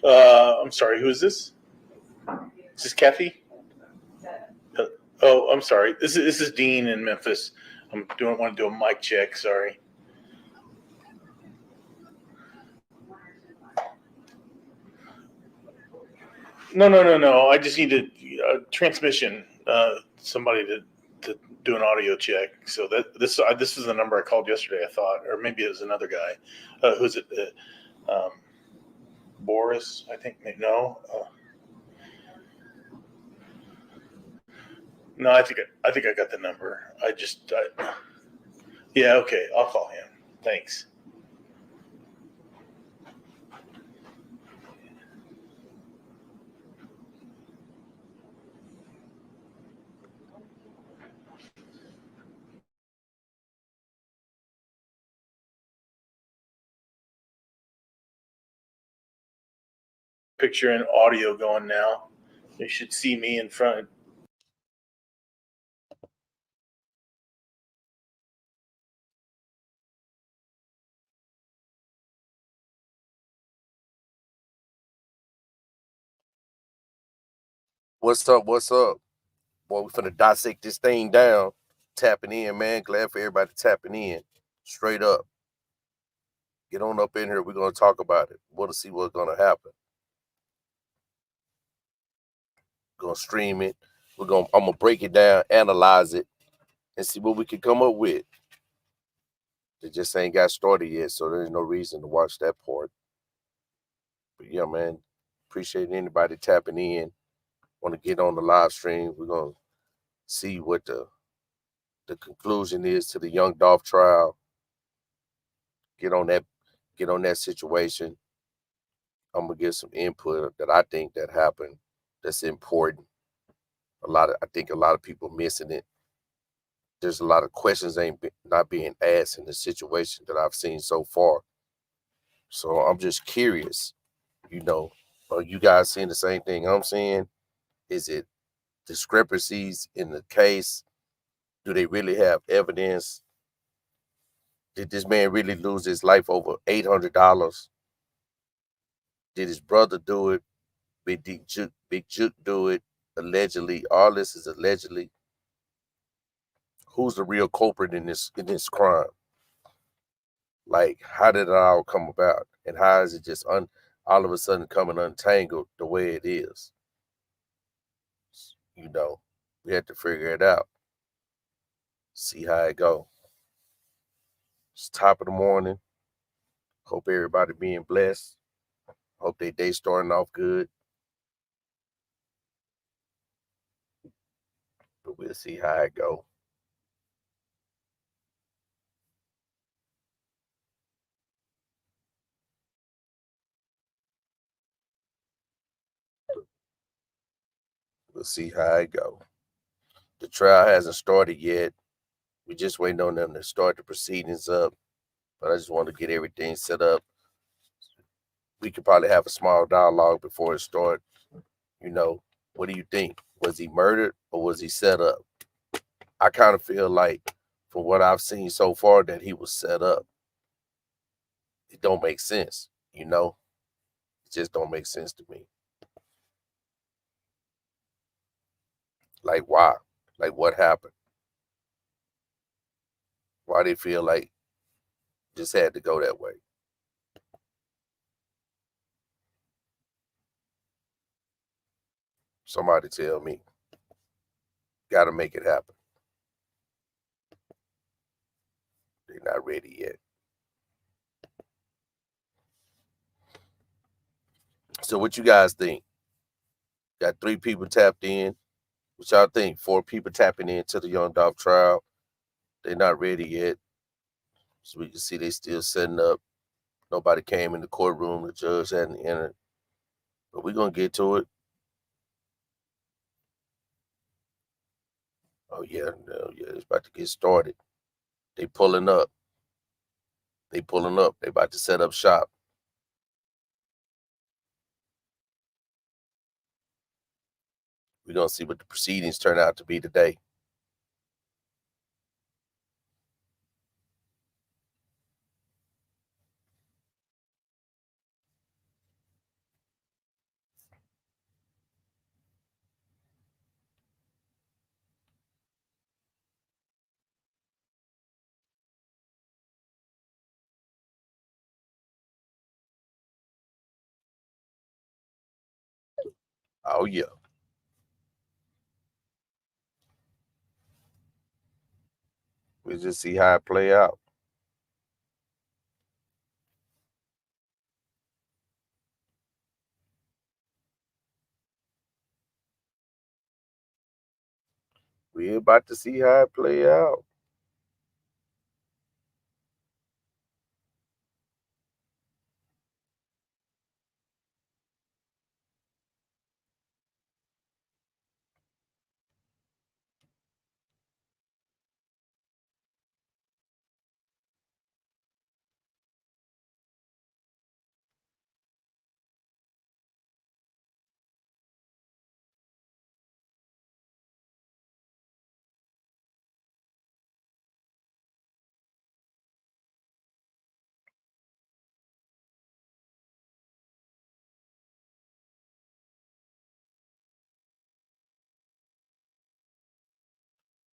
I'm sorry. Who is this? Is this Kathy? Uh, oh, I'm sorry. This is Dean in Memphis. I'm doing want to do a mic check. Sorry. No, no, no, no. I just need a transmission. Somebody to do an audio check. So this is the number I called yesterday. I thought, or maybe it was another guy. Who's it? Boris, I think. No, no. I think I got the number. Yeah. Okay, I'll call him. Thanks. Picture and audio going now. You should see me in front. What's up? What's up? Boy, we finna dissect this thing down. Tapping in, man. Glad for everybody tapping in. Straight up. Get on up in here. We're gonna talk about it. We'll see what's gonna happen. Gonna stream it. I'm gonna break it down, analyze it, and see what we can come up with. It just ain't got started yet, so there's no reason to watch that part. But yeah, man. Appreciate anybody tapping in. Want to get on the live stream. We're gonna see what the conclusion is to the young Dolph trial. Get on that situation. I'm gonna give some input that I think that happened that's important. I think a lot of people missing it. There's a lot of questions not being asked in the situation that I've seen so far. So I'm just curious, you know, are you guys seeing the same thing I'm seeing? Is it discrepancies in the case? Do they really have evidence? Did this man really lose his life over $800? Did his brother do it? Big Juke do it? Allegedly, all this is allegedly. Who's the real culprit in this crime? Like, how did it all come about, and how is it just all of a sudden coming untangled the way it is? You know, we have to figure it out. See how it go. It's top of the morning. Hope everybody being blessed. Hope they day starting off good. But we'll see how it go. We'll see how it go. The trial hasn't started yet. We just waiting on them to start the proceedings up. But I just want to get everything set up. We could probably have a small dialogue before it starts. You know, what do you think? Was he murdered or was he set up? I kind of feel like, from what I've seen so far, that he was set up. It don't make sense, you know? It just don't make sense to me. Like, why? Like, what happened? Why they feel like just had to go that way? Somebody tell me. Got to make it happen. They're not ready yet. So what you guys think? Got 3 people tapped in. What y'all think? 4 people tapping into the Young Dolph trial. They're not ready yet. So we can see they still setting up. Nobody came in the courtroom. The judge hadn't entered. But we're going to get to it. Oh, yeah. No, yeah. It's about to get started. They pulling up. They about to set up shop. We're going to see what the proceedings turn out to be today. Oh yeah. We just see how it play out. We about to see how it play out.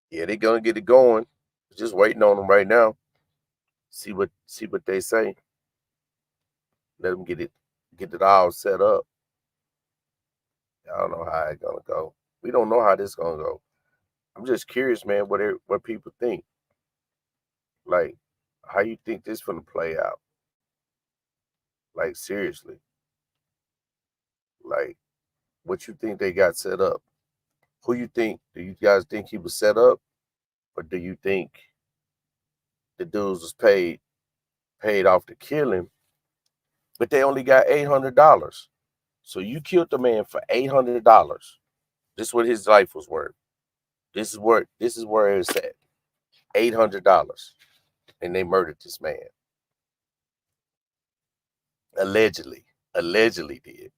Yeah, they gonna get it going. Just waiting on them right now. See what they say. Let them get it all set up. I don't know how it's gonna go. We don't know how this gonna go. I'm just curious, man, what people think. Like, how you think this gonna play out? Like, seriously. Like, what you think they got set up? Who you think? Do you guys think he was set up? Or do you think the dudes was paid off to kill him, but they only got $800? So you killed the man for $800. This is what his life was worth. This is where it's at. $800. And they murdered this man. Allegedly. Allegedly did.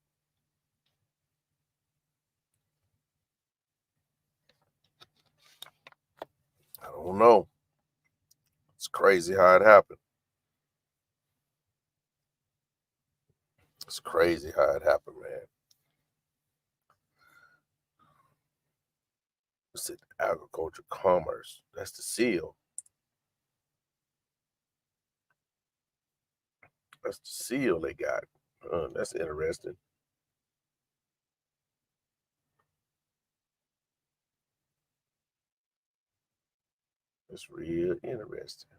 I don't know. It's crazy how it happened. It's crazy how it happened, man. It's it agriculture commerce. That's the seal. That's the seal they got. That's interesting. It's real interesting.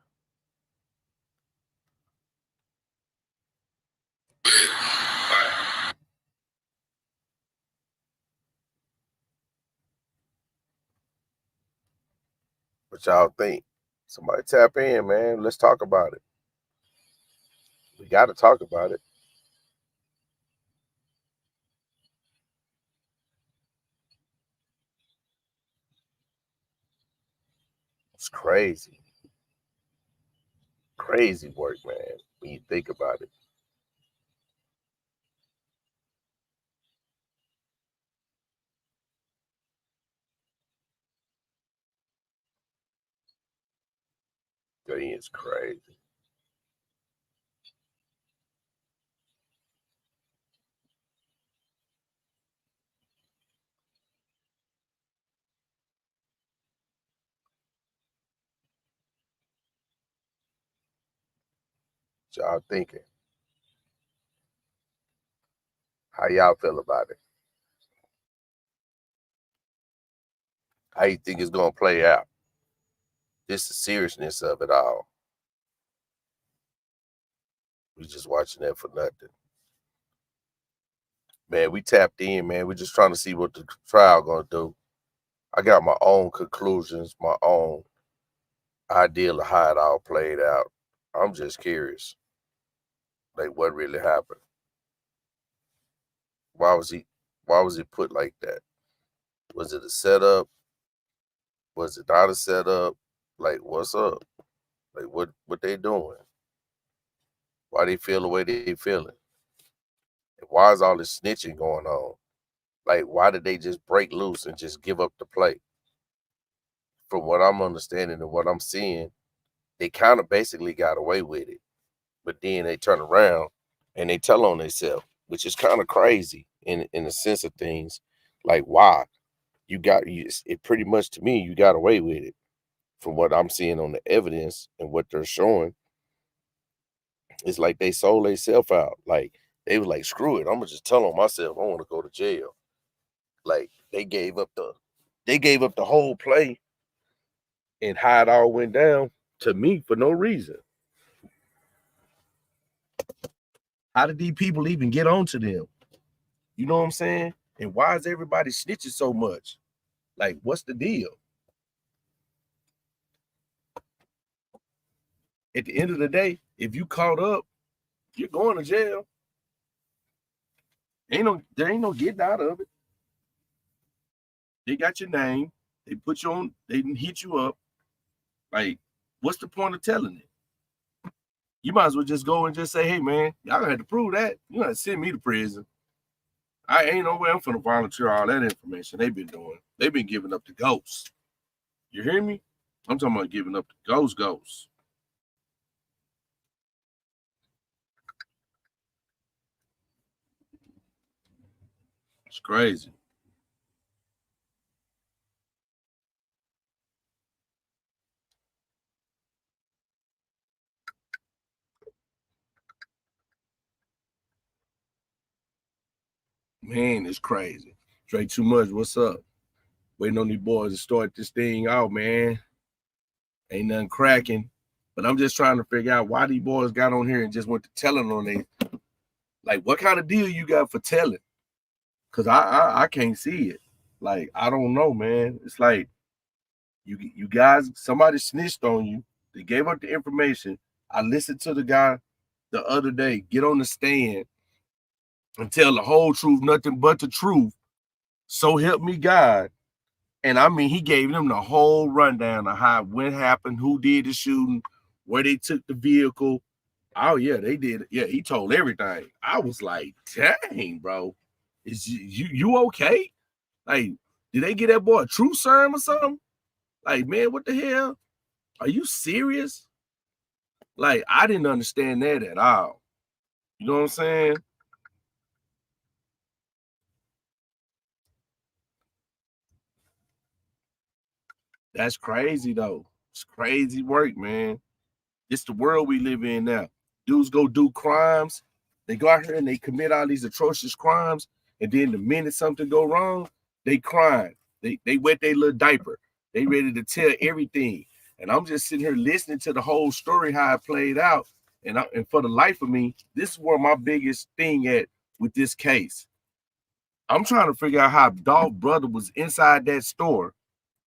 What y'all think? Somebody tap in, man. Let's talk about it. We got to talk about it. It's crazy. Crazy work, man, when you think about it. It's crazy. What y'all thinking? How y'all feel about it? How you think it's gonna play out? Just the seriousness of it all. We just watching that for nothing. Man, we tapped in, man. We just trying to see what the trial gonna do. I got my own conclusions, my own idea of how it all played out. I'm just curious, like what really happened. Why was he? Why was it put like that? Was it a setup? Was it not a setup? Like, what's up? Like, what they doing? Why they feel the way they feeling? And why is all this snitching going on? Like, why did they just break loose and just give up the play? From what I'm understanding and what I'm seeing, they kind of basically got away with it. But then they turn around and they tell on themselves, which is kind of crazy in the sense of things. Like, why? It pretty much to me, you got away with it. From what I'm seeing on the evidence and what they're showing, it's like they sold themselves out. Like they was like, screw it, I'm gonna just tell on myself I want to go to jail. Like they gave up the whole play and how it all went down to me for no reason. How did these people even get onto them? You know what I'm saying? And why is everybody snitching so much? Like, what's the deal? At the end of the day, if you caught up, you're going to jail. There ain't no getting out of it. They got your name. They put you on. They didn't hit you up. Like, what's the point of telling it? You might as well just go and just say, hey, man, y'all gonna have to prove that. You gotta send me to prison. I ain't no way I'm finna volunteer all that information they've been doing. They've been giving up to ghosts. You hear me? I'm talking about giving up to ghosts. It's crazy. Man, it's crazy. Straight too much. What's up? Waiting on these boys to start this thing out, man. Ain't nothing cracking. But I'm just trying to figure out why these boys got on here and just went to telling on they. Like, what kind of deal you got for telling? Because I can't see it. Like, I don't know, man. It's like you guys, somebody snitched on you. They gave up the information. I listened to the guy the other day get on the stand and tell the whole truth, nothing but the truth. So help me God. And I mean, he gave them the whole rundown of how what happened, who did the shooting, where they took the vehicle. Oh yeah, they did. Yeah, he told everything. I was like, dang, bro, is you okay? Like, did they get that boy a truth serum or something? Like, man, what the hell? Are you serious? Like, I didn't understand that at all. You know what I'm saying? That's crazy though. It's crazy work, man. It's the world we live in now. Dudes go do crimes. They go out here and they commit all these atrocious crimes. And then the minute something go wrong, they crying. They wet their little diaper. They ready to tell everything. And I'm just sitting here listening to the whole story, how it played out. And for the life of me, this is where my biggest thing at with this case. I'm trying to figure out how Dolph brother was inside that store,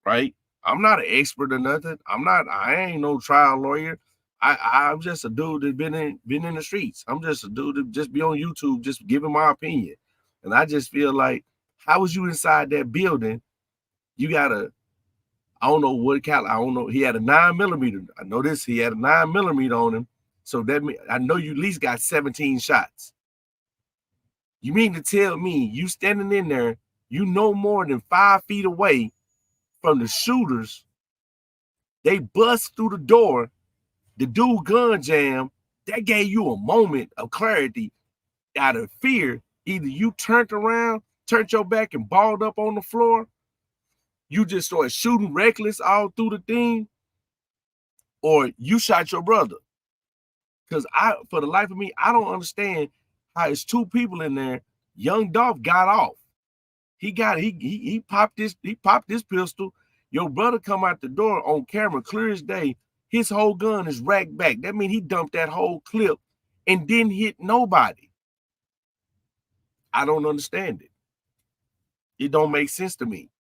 right? I'm not an expert or nothing. I ain't no trial lawyer. I'm just a dude that been in the streets. I'm just a dude that just be on YouTube, just giving my opinion. And I just feel like, how was you inside that building? You got I don't know what caliber. I don't know. He had a 9mm. I know this. He had a 9mm on him. So that means I know you at least got 17 shots. You mean to tell me you standing in there, you no more than 5 feet away from the shooters? They bust through the door. The dude gun jam. That gave you a moment of clarity out of fear. Either you turned around, turned your back and balled up on the floor. You just started shooting reckless all through the thing, or you shot your brother. Because for the life of me, I don't understand how it's two people in there. Young Dolph got off. He popped this pistol. Your brother come out the door on camera, clear as day. His whole gun is racked back. That means he dumped that whole clip and didn't hit nobody. I don't understand it. It don't make sense to me.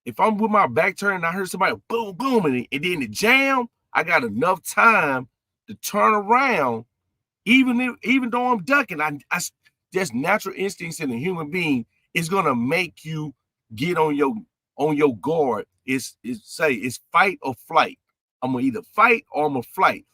If I'm with my back turned and I heard somebody boom, boom, and then the jam, I got enough time to turn around. Even though I'm ducking, I just natural instincts in a human being is gonna make you get on your guard. It's fight or flight. I'm gonna either fight or I'm gonna flight.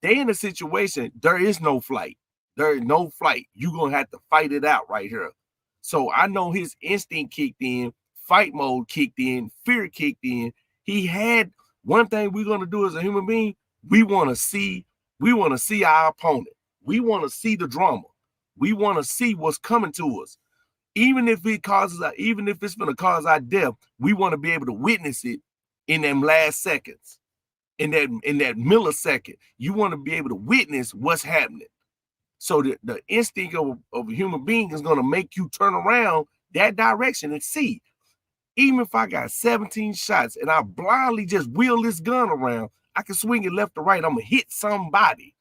They in a situation, there is no flight. There is no flight. You're gonna have to fight it out right here. So I know his instinct kicked in, fight mode kicked in, fear kicked in. He had one thing we're gonna do as a human being. We want to see our opponent. We want to see the drama. We want to see what's coming to us. Even if it's going to cause our death, we want to be able to witness it in them last seconds. In that millisecond, you want to be able to witness what's happening. So the instinct of a human being is going to make you turn around that direction and see. Even if I got 17 shots and I blindly just wheel this gun around, I can swing it left or right. I'm gonna hit somebody.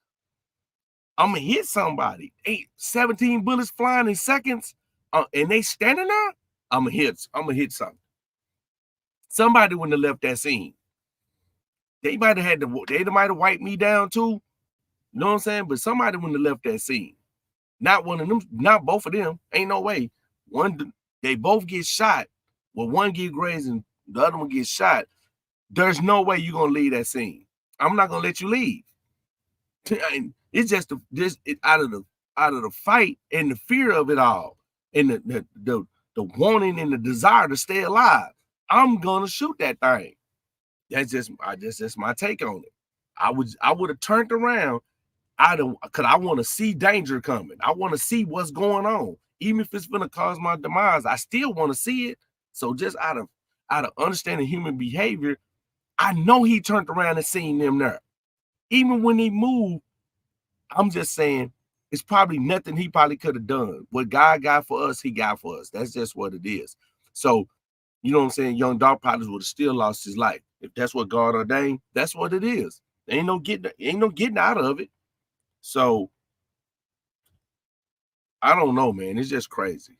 17 bullets flying in seconds, and they standing there. I'm gonna hit something. Somebody wouldn't have left that scene. They might have wiped me down too. You know what I'm saying? But somebody wouldn't have left that scene. Not one of them, not both of them. Ain't no way. They both get shot. Well, one get grazed and the other one gets shot. There's no way you're gonna leave that scene. I'm not gonna let you leave. It's just out of the fight and the fear of it all, and the wanting and the desire to stay alive. I'm gonna shoot that thing. That's just my take on it. I would have turned around. Because I want to see danger coming. I want to see what's going on. Even if it's going to cause my demise, I still want to see it. So just out of understanding human behavior, I know he turned around and seen them there. Even when he moved, I'm just saying it's probably nothing he probably could have done. What God got for us, he got for us. That's just what it is. So, you know what I'm saying? Young Dolph probably would have still lost his life. If that's what God ordained, that's what it is. Ain't no getting out of it. So I don't know, man. It's just crazy.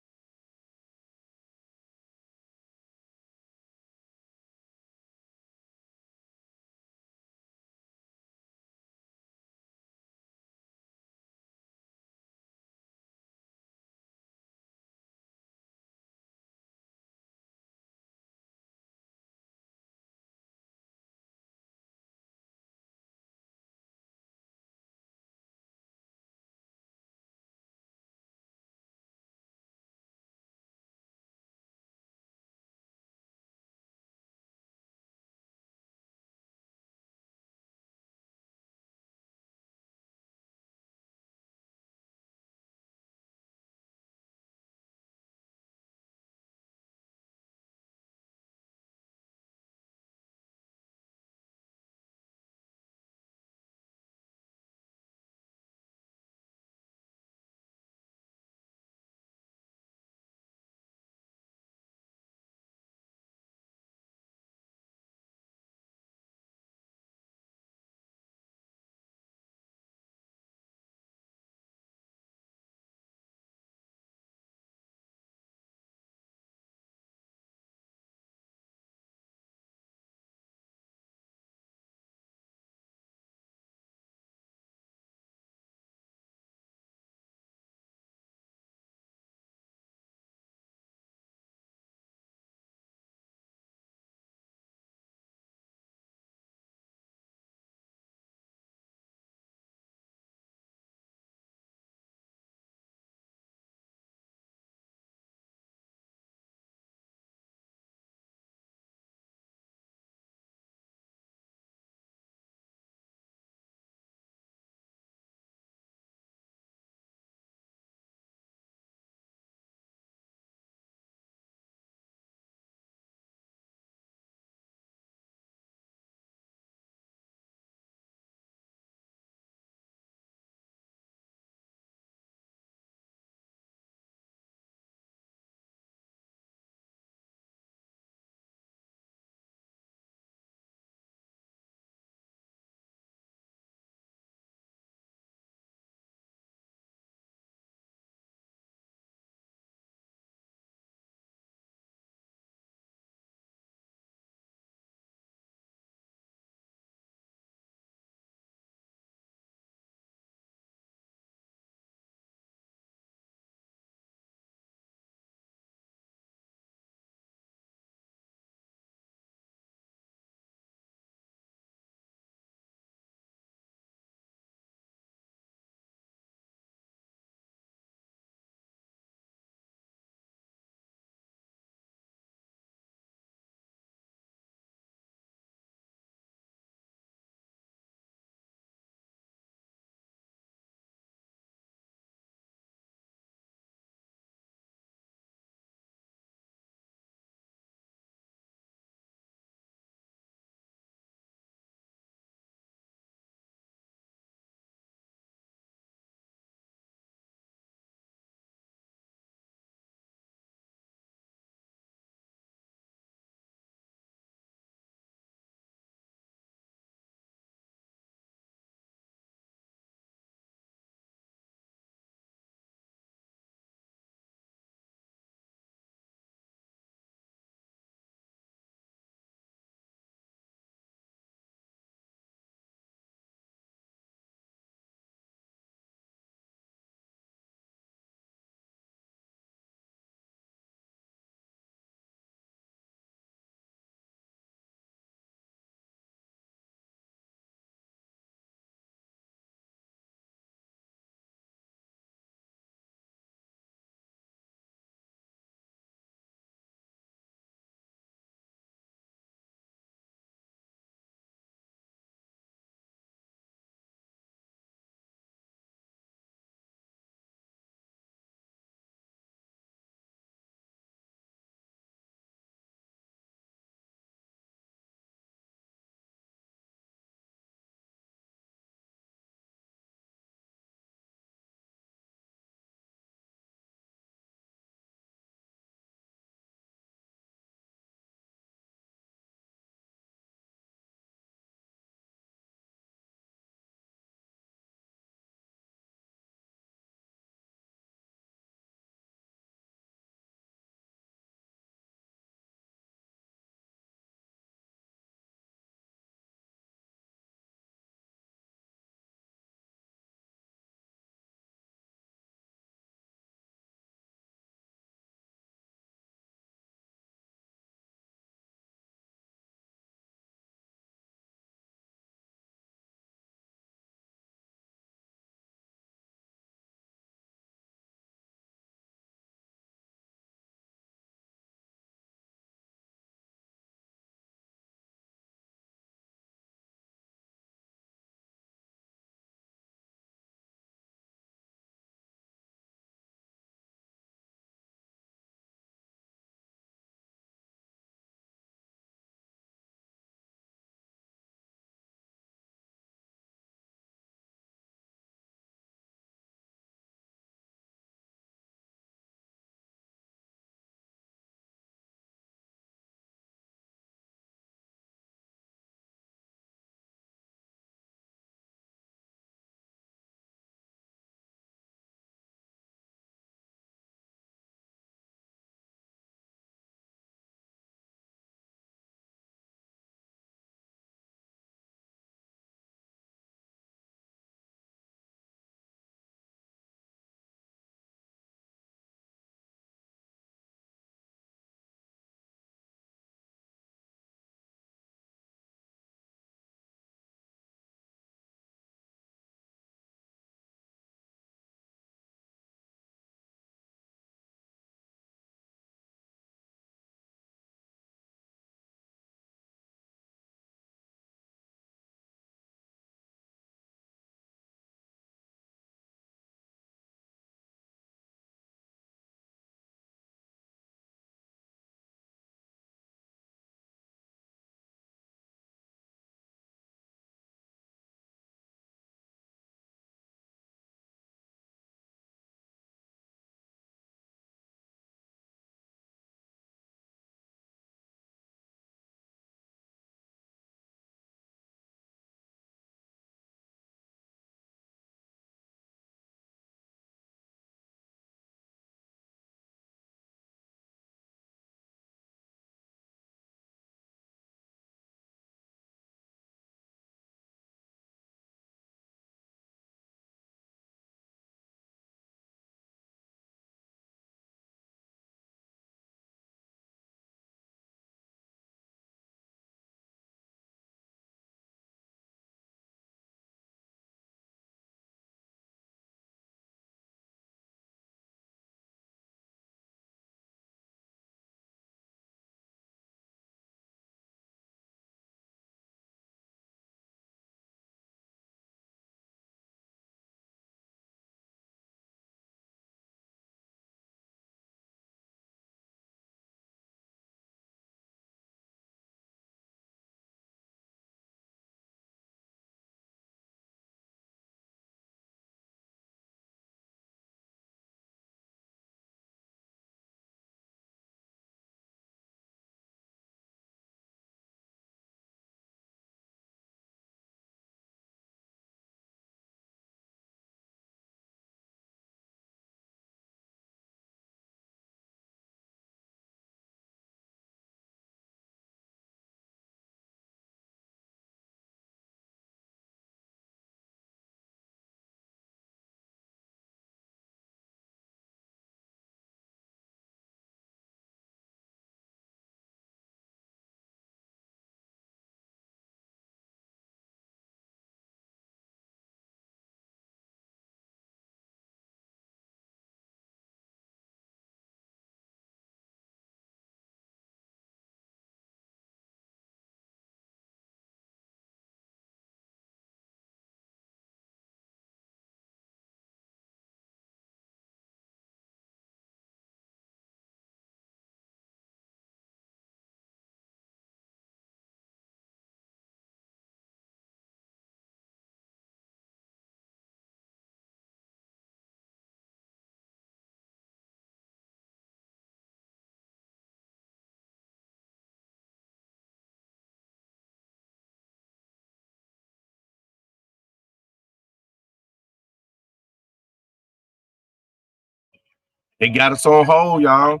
They got us on hold, y'all.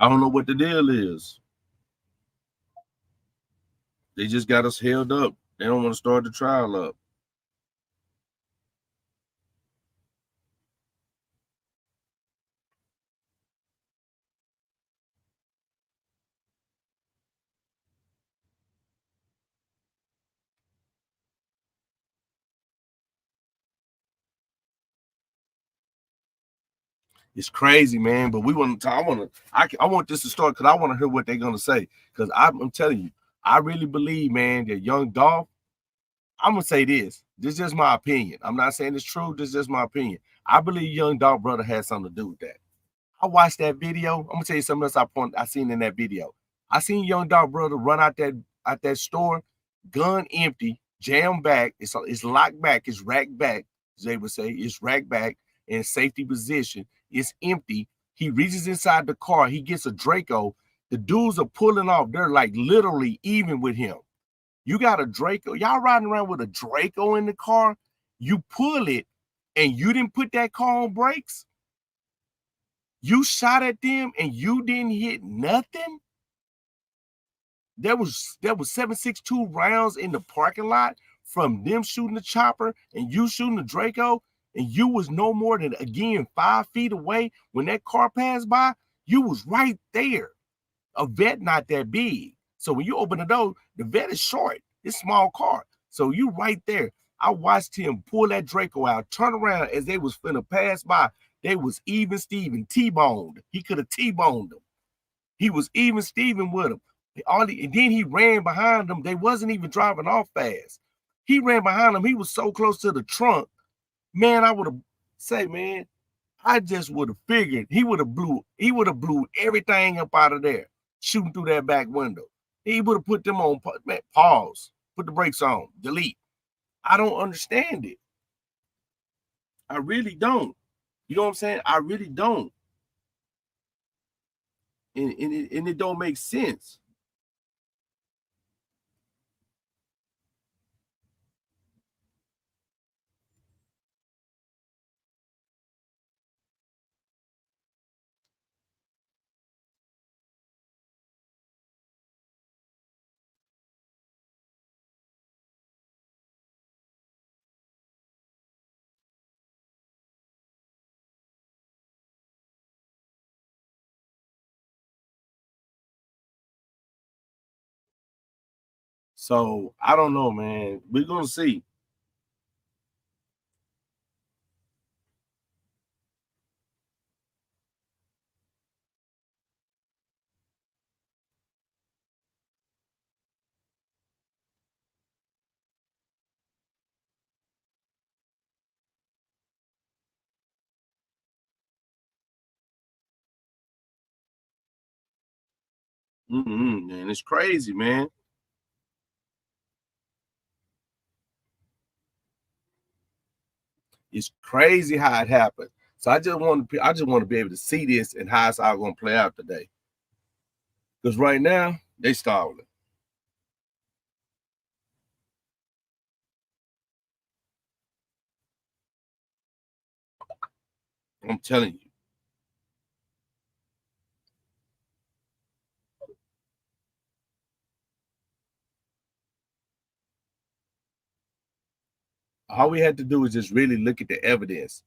I don't know what the deal is. They just got us held up. They don't want to start the trial up. It's crazy, man. But we want to. I want this to start because I want to hear what they're gonna say. Because I'm telling you, I really believe, man, that young Dolph. I'm gonna say this. This is just my opinion. I'm not saying it's true. This is just my opinion. I believe young Dolph brother had something to do with that. I watched that video. I'm gonna tell you something else I seen in that video. I seen young Dolph brother run out that store, gun empty, jam back. It's locked back. It's racked back. As they would say, it's racked back in safety position. It's empty. He reaches inside the car. He gets a Draco. The dudes are pulling off. They're like literally even with him. You got a Draco. Y'all riding around with a Draco in the car. You pull it, and you didn't put that car on brakes. You shot at them, and you didn't hit nothing. There was 7.62 rounds in the parking lot from them shooting the chopper and you shooting the Draco, and you was no more than, again, 5 feet away when that car passed by. You was right there. A vet not that big. So when you open the door, the vet is short. It's a small car. So you right there. I watched him pull that Draco out, turn around as they was finna pass by. They was even Steven, T-boned. He could have T-boned them. He was even Steven with him. And then he ran behind them. They wasn't even driving off fast. He ran behind them. He was so close to the trunk. Man, I would have said, man, I just would have figured he would have blew everything up out of there, shooting through that back window. He would have put them on pause, put the brakes on, delete. I don't understand it. I really don't. You know what I'm saying? I really don't. And it don't make sense. So I don't know, man. We're gonna see. Man, it's crazy, man. It's crazy how it happened. So I just want to be able to see this and how it's all gonna play out today. Because right now they stalling. I'm telling you. All we had to do is just really look at the evidence.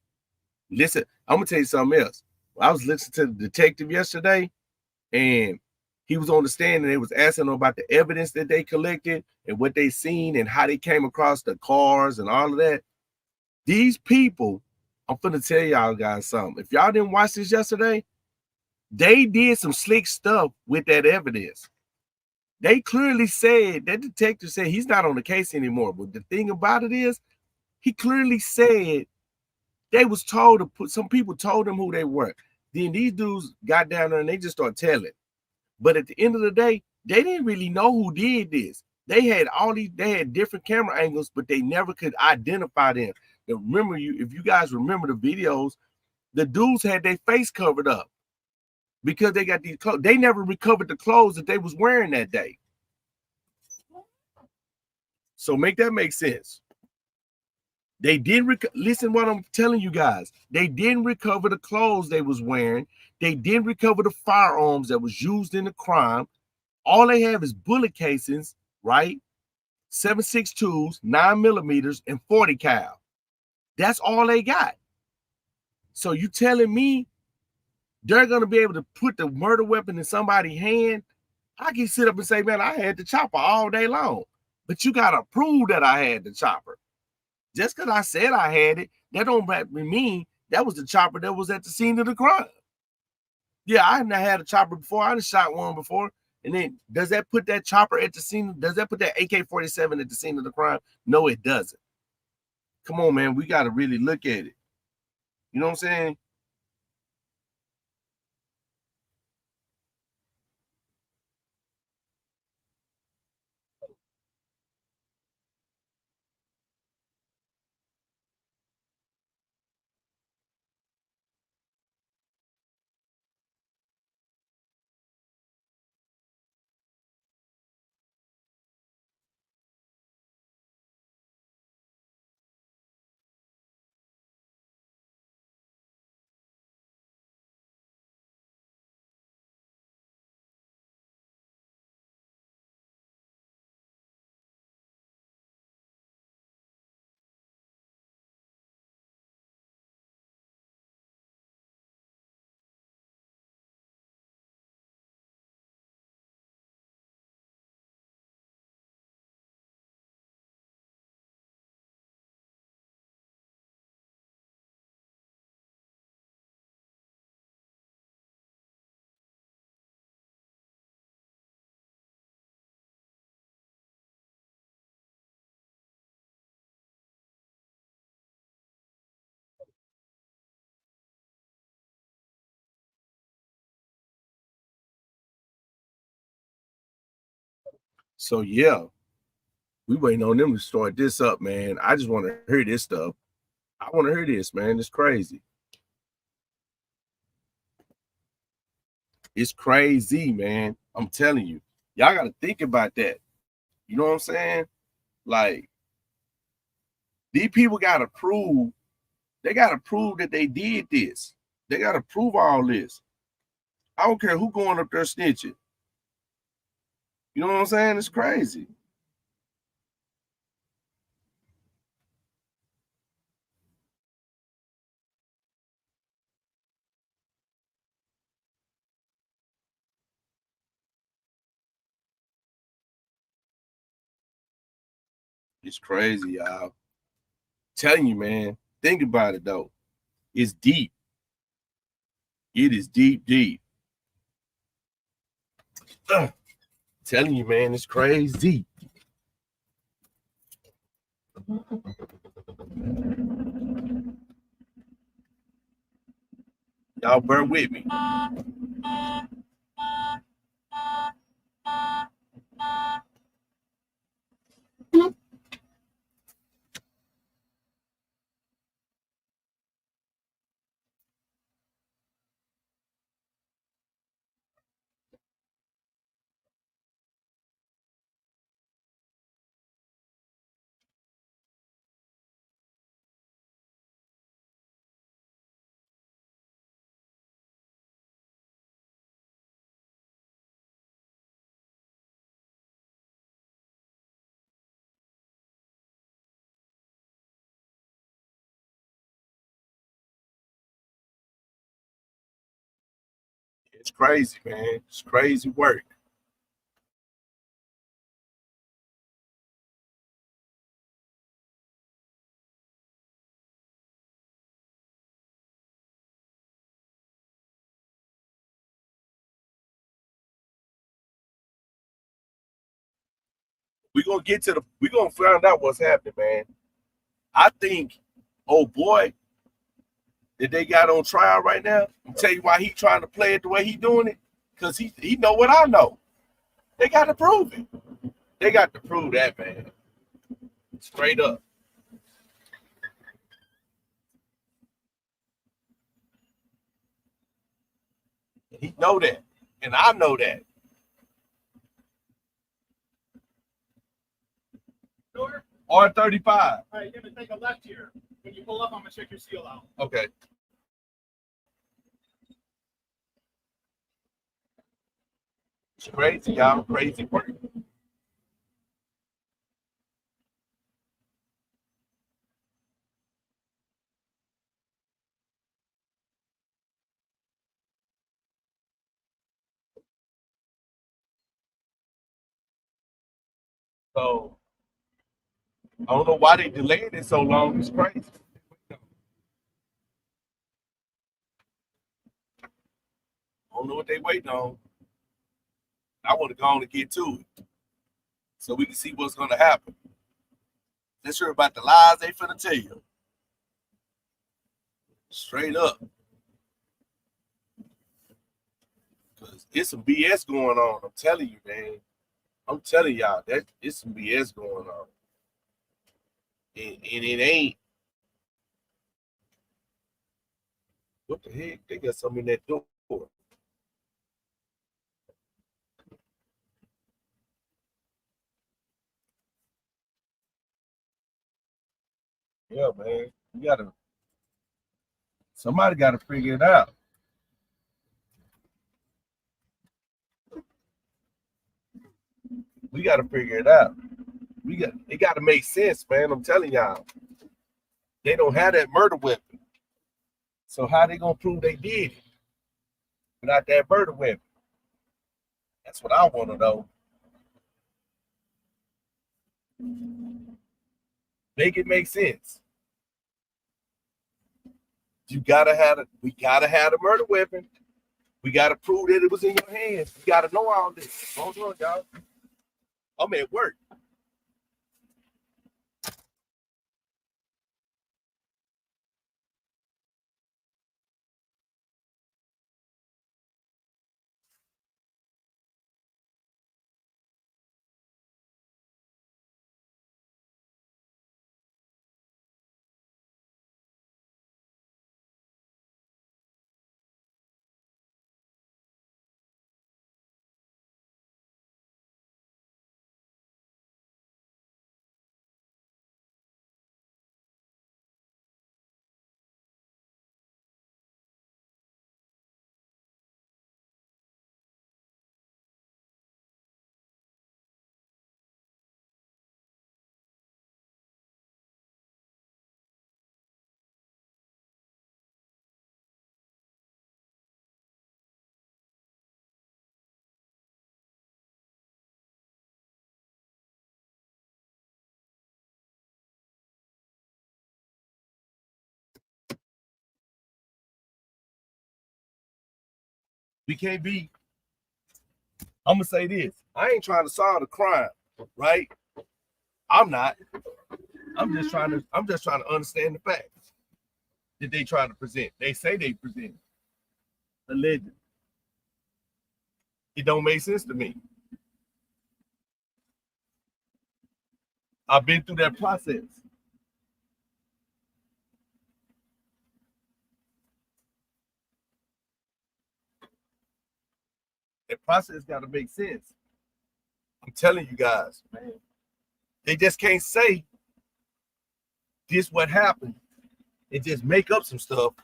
Listen, I'm gonna tell you something else. I was listening to the detective yesterday, and he was on the stand, and they was asking him about the evidence that they collected and what they seen and how they came across the cars and all of that. These people, I'm gonna tell y'all guys something. If y'all didn't watch this yesterday, they did some slick stuff with that evidence. They clearly said, that detective said he's not on the case anymore. But the thing about it is, he clearly said they was told to put, some people told them who they were. Then these dudes got down there and they just started telling. But at the end of the day, they didn't really know who did this. They had different camera angles, but they never could identify them. Now, remember, if you guys remember the videos, the dudes had their face covered up because they got these clothes. They never recovered the clothes that they was wearing that day. So make that make sense. They didn't listen what I'm telling you guys. They didn't recover the clothes they was wearing. They didn't recover the firearms that was used in the crime. All they have is bullet casings, right? 7.62s, 9mm, and 40 cal. That's all they got. So you telling me they're gonna be able to put the murder weapon in somebody's hand? I can sit up and say, man, I had the chopper all day long. But you gotta prove that I had the chopper. Just because I said I had it, that don't mean that was the chopper that was at the scene of the crime. Yeah, I hadn't had a chopper before. I done shot one before. And then does that put that chopper at the scene? Does that put that AK-47 at the scene of the crime? No, it doesn't. Come on, man. We got to really look at it. You know what I'm saying? So, yeah, we waiting on them to start this up, man. I just want to hear this stuff. I want to hear this, man. It's crazy. It's crazy, man. I'm telling you. Y'all got to think about that. You know what I'm saying? Like, these people got to prove, they got to prove that they did this. They got to prove all this. I don't care who going up there snitching. You know what I'm saying? It's crazy. It's crazy, y'all. Telling you, man. Think about it, though. It's deep. It is deep, deep. Telling you, man, it's crazy. Y'all bear with me. It's crazy, man. It's crazy work. We're gonna find out what's happening, man. I think, oh boy, that they got on trial right now. I'll tell you why he trying to play it the way he doing it. Because he know what I know. They got to prove it. They got to prove that, man. Straight up. He know that. And I know that. R35. All right, you're gonna take a left here. When you pull up, I'm gonna check your seal out. Okay. It's crazy, y'all. Crazy work. So I don't know why they delayed it so long. It's crazy. I don't know what they waiting on. I want to go on and get to it so we can see what's going to happen. Let's hear about the lies they finna tell you. Straight up. Because it's some BS going on. I'm telling you, man. I'm telling y'all that it's some BS going on. And it ain't. What the heck? They got something in that door. Yeah, man. Somebody gotta figure it out. We gotta figure it out. It gotta make sense, man. I'm telling y'all. They don't have that murder weapon. So how they gonna prove they did it without that murder weapon? That's what I want to know. Make it make sense. We gotta have the murder weapon. We gotta prove that it was in your hands. You gotta know all this. Hold on, y'all. I'm at work. We can't be. I'm gonna say this. I ain't trying to solve the crime, right? I'm not. I'm just trying to understand the facts that they try to present. They say they present allegedly. It don't make sense to me. I've been through that process. That process got to make sense. I'm telling you guys, man. They just can't say this what happened and just make up some stuff.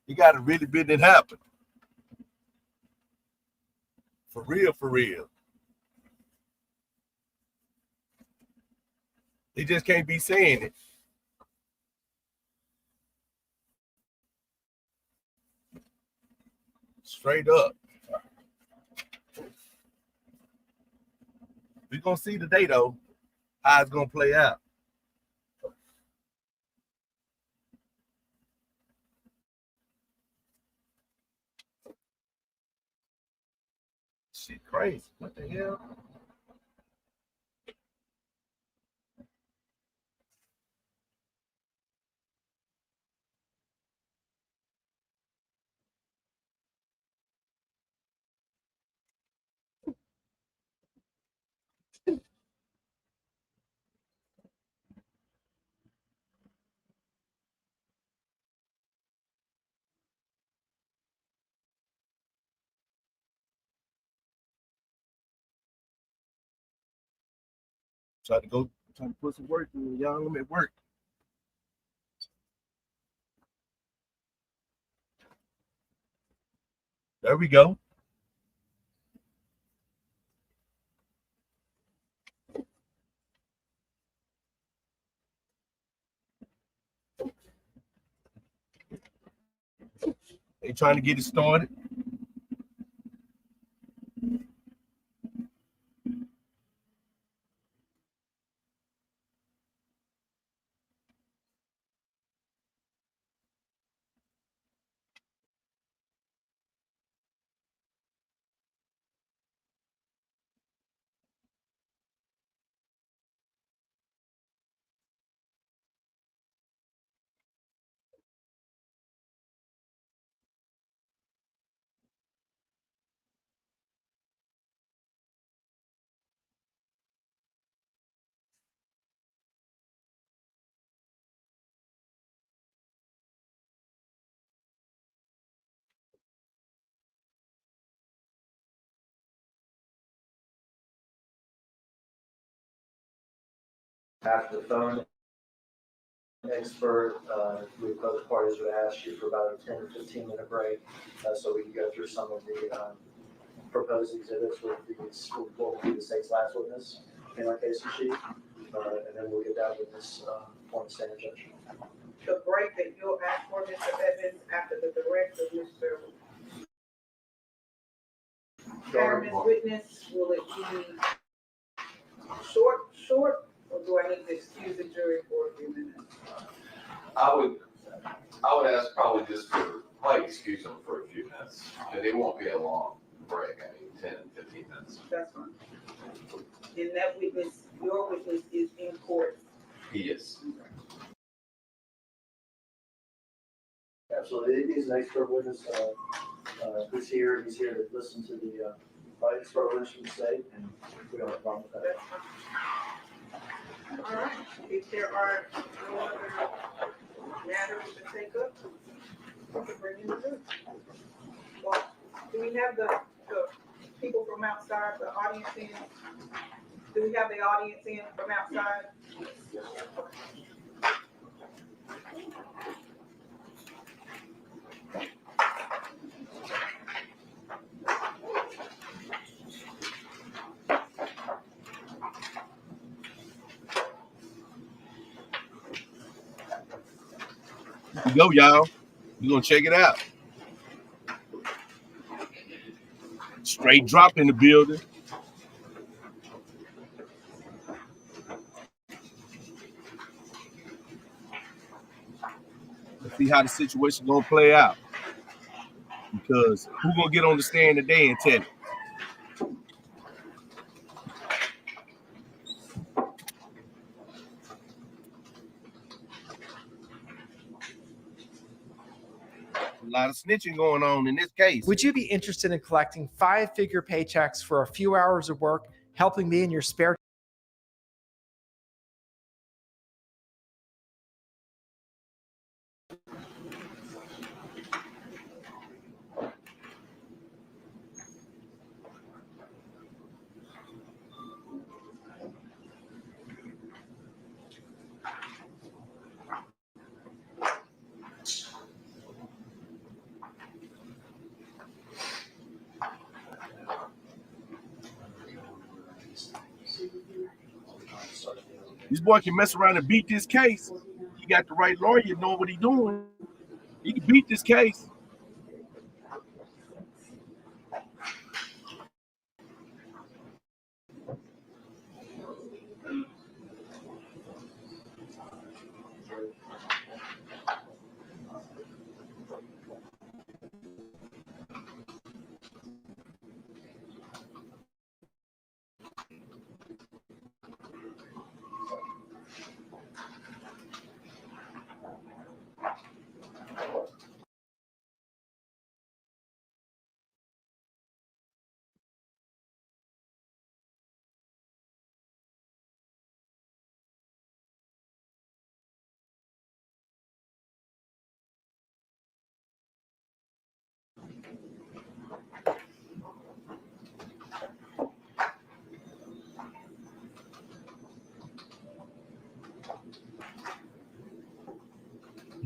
You got to really been it happen. For real, for real. They just can't be saying it. Straight up. We're going to see today, though, how it's going to play out. Shit crazy. What the hell? Try to go trying to put some work in. Y'all, let me work. There we go. They trying to get it started. After the phone expert, we both parties would ask you for about a 10 or 15-minute break so we can go through some of the proposed exhibits with what will be the state's last witness in our case sheet, and then we'll get down to this point of standing judgment. The break that you'll ask for, Mr. Evans, after the direct of Mr. Chairman's witness, will it be short, or do I need to excuse the jury for a few minutes? I would ask probably just probably excuse them for a few minutes, and it won't be a long break, I mean, 10, 15 minutes. That's fine. And that witness, your witness is in court. He is. Absolutely, he's an expert witness who's here. He's here to listen to the expert witness from the state, and we don't have a problem with that. That's fine. All right, if there are no other matters to take up, we can bring in the jury. Well, do we have the people from outside, the audience in? Do we have the audience in from outside? Here we go, y'all. We're gonna check it out. Straight drop in the building. Let's see how the situation gonna play out. Because who gonna get on the stand today and tell it? A lot of snitching going on in this case. Would you be interested in collecting 5-figure paychecks for a few hours of work, helping me in your spare This boy can mess around and beat this case. He got the right lawyer, know what he's doing. He can beat this case.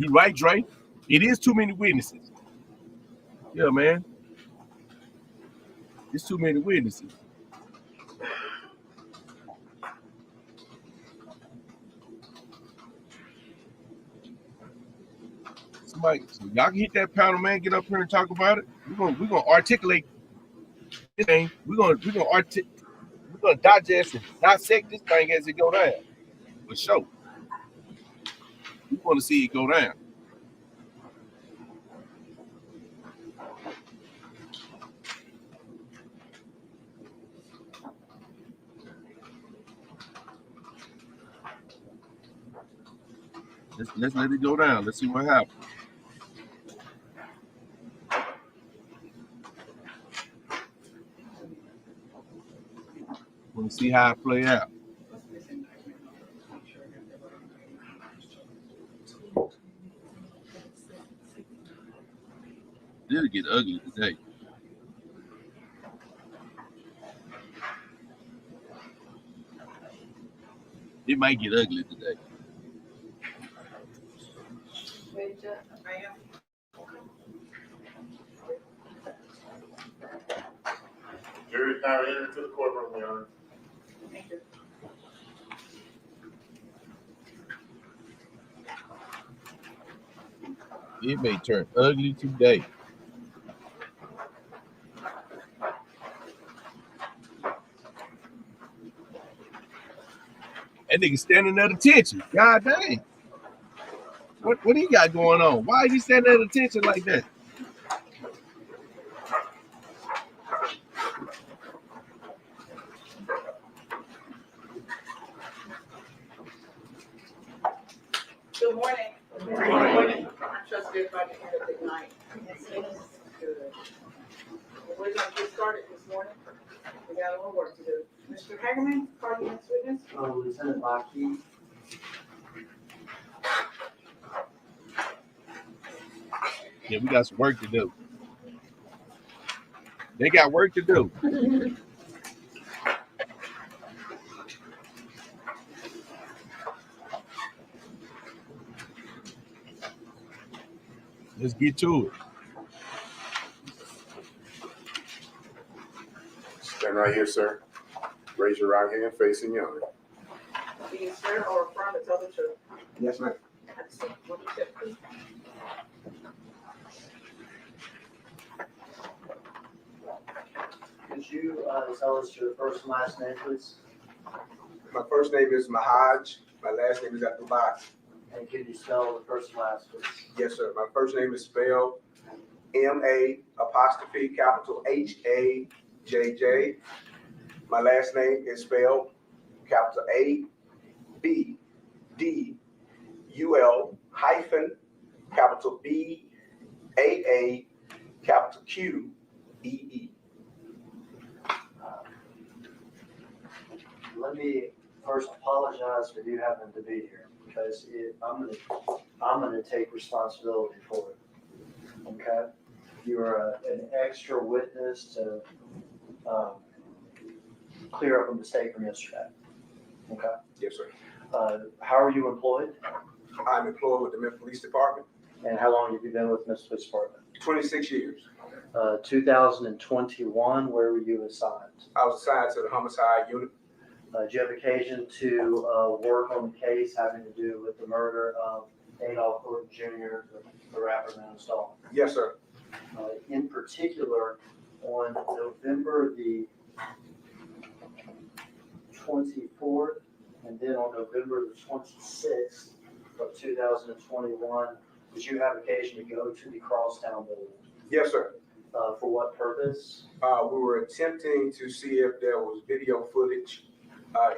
He right, Dre. It is too many witnesses. Yeah, man. It's too many witnesses. Somebody, so y'all can hit that panel, man. Get up here and talk about it. We're gonna articulate this thing. We're gonna digest and dissect this thing as it go down. For sure. We want to see it go down. Let's let it go down. Let's see what happens. Want to see how it play out. It'll get ugly today. It might get ugly today. Jury is now entered into the courtroom, Your Honor. It may turn ugly today. That nigga standing at attention. God dang. What he got going on? Why is he standing at attention like that? Good morning. Good morning. I trust everybody had a good night. Good. We're gonna get started this morning. We got a little work to do. Mr. Hagerman, call you next witness. Lieutenant Lockheed. Yeah, we got some work to do. They got work to do. Let's get to it. Stand right here, sir. Raise your right hand facing the honor. Do you swear or affirm to tell the truth? Yes, ma'am. What you said, please. Could you tell us your first and last name, please? My first name is Mahaj. My last name is Abdullah. And could you spell the first and last, please? Yes, sir. My first name is spelled M-A''H-A-J-J. My last name is spelled A-B-D-U-L -B-A-A Q-E-E. Let me first apologize for you having to be here because I'm gonna take responsibility for it. Okay? You're an extra witness to clear up a mistake from yesterday. Okay? Yes, sir. How are you employed? I'm employed with the Memphis Police Department. And how long have you been with Memphis Police Department? 26 years. 2021, where were you assigned? I was assigned to the homicide unit. Did you have occasion to work on the case having to do with the murder of Adolph Gordon Jr., the rapper known as Dolph? Yes, sir. In particular, on November the 24th, and then on November the 26th of 2021, did you have occasion to go to the Crosstown building? Yes, sir. For what purpose? We were attempting to see if there was video footage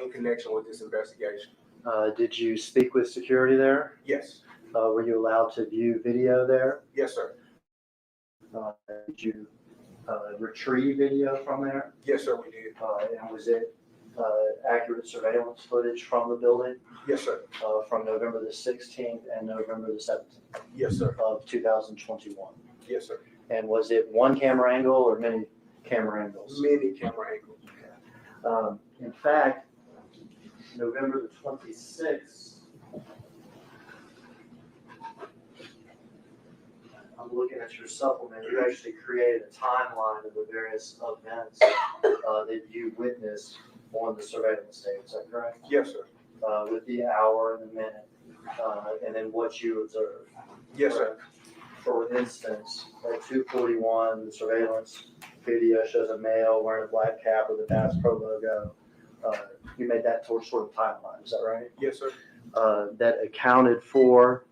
in connection with this investigation. Did you speak with security there? Yes. Were you allowed to view video there? Yes, sir. Did you retrieve video from there? Yes, sir, we did. And was it accurate surveillance footage from the building Yes, sir. from November the 16th and November the 17th Yes, sir. of 2021? Yes, sir. And was it one camera angle or many camera angles? Many camera angles. In fact, November the 26th, I'm looking at your supplement, you actually created a timeline of the various events that you witnessed on the surveillance tape, is that correct? Yes, sir. With the hour and the minute, and then what you observed. Yes, sir. For instance, at 2:41, the surveillance video shows a male wearing a black cap with a Bass Pro logo. You made that sort of timeline, is that right? Yes, sir. That accounted for,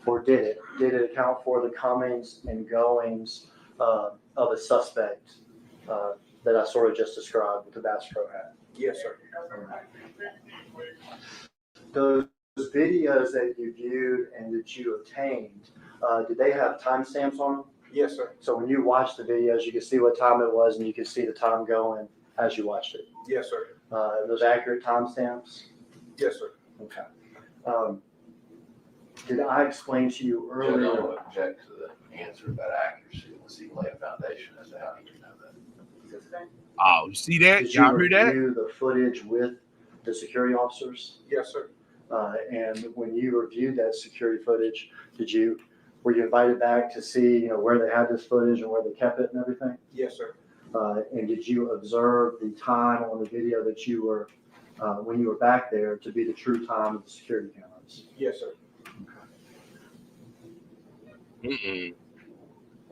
or did it account for the comings and goings of a suspect that I sort of just described with the Bass Pro hat? Yes, sir. Those videos that you viewed and that you obtained, did they have timestamps on them? Yes, sir. So when you watched the videos, you could see what time it was and you could see the time going as you watched it. Yes, sir. Those accurate timestamps? Yes, sir. Okay. Did I explain to you Judge, I earlier? don't object to the answer about accuracy, unless he can lay a foundation as to how he can know that. Oh, you see that? Did you Y'all hear that? review the footage with the security officers? Yes, sir. And when you reviewed that security footage, were you invited back to see, where they had this footage and where they kept it and everything? Yes, sir. And did you observe the time on the video that you were, when you were back there, to be the true time of the security cameras? Yes, sir. Mm-mm.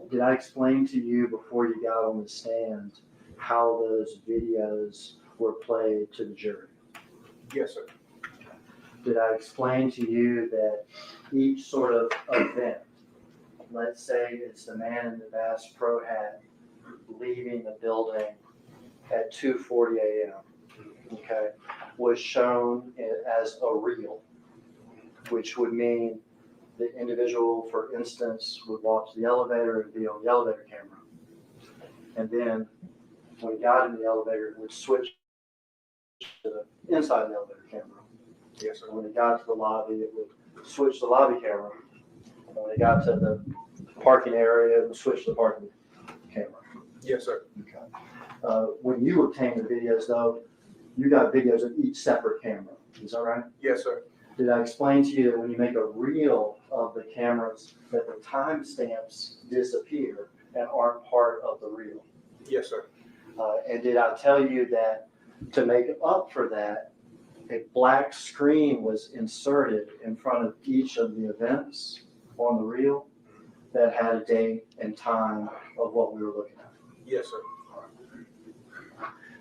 Did I explain to you before you got on the stand how those videos were played to the jury? Yes, sir. Did I explain to you that each sort of event, let's say it's the man in the Bass Pro hat leaving the building at 2:40 a.m., okay, was shown as a reel, which would mean the individual, for instance, would walk to the elevator and be on the elevator camera. And then when he got in the elevator, it would switch to the inside the elevator camera. Yes, sir. And when it got to the lobby, it would switch the lobby camera. And when it got to the parking area, it would switch the parking camera. Yes, sir. Okay. When you obtained the videos, though, you got videos of each separate camera. Is that right? Yes, sir. Did I explain to you that when you make a reel of the cameras, that the timestamps disappear and aren't part of the reel? Yes, sir. And did I tell you that to make up for that, a black screen was inserted in front of each of the events on the reel that had a date and time of what we were looking at? Yes, sir.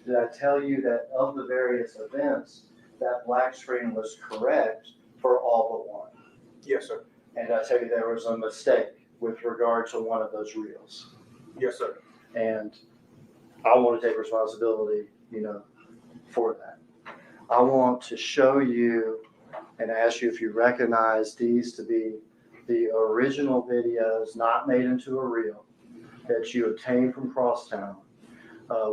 Did I tell you that of the various events, that black screen was correct for all but one? Yes, sir. And I tell you there was a mistake with regard to one of those reels. Yes, sir. And I want to take responsibility, for that. I want to show you and ask you if you recognize these to be the original videos, not made into a reel, that you obtained from Crosstown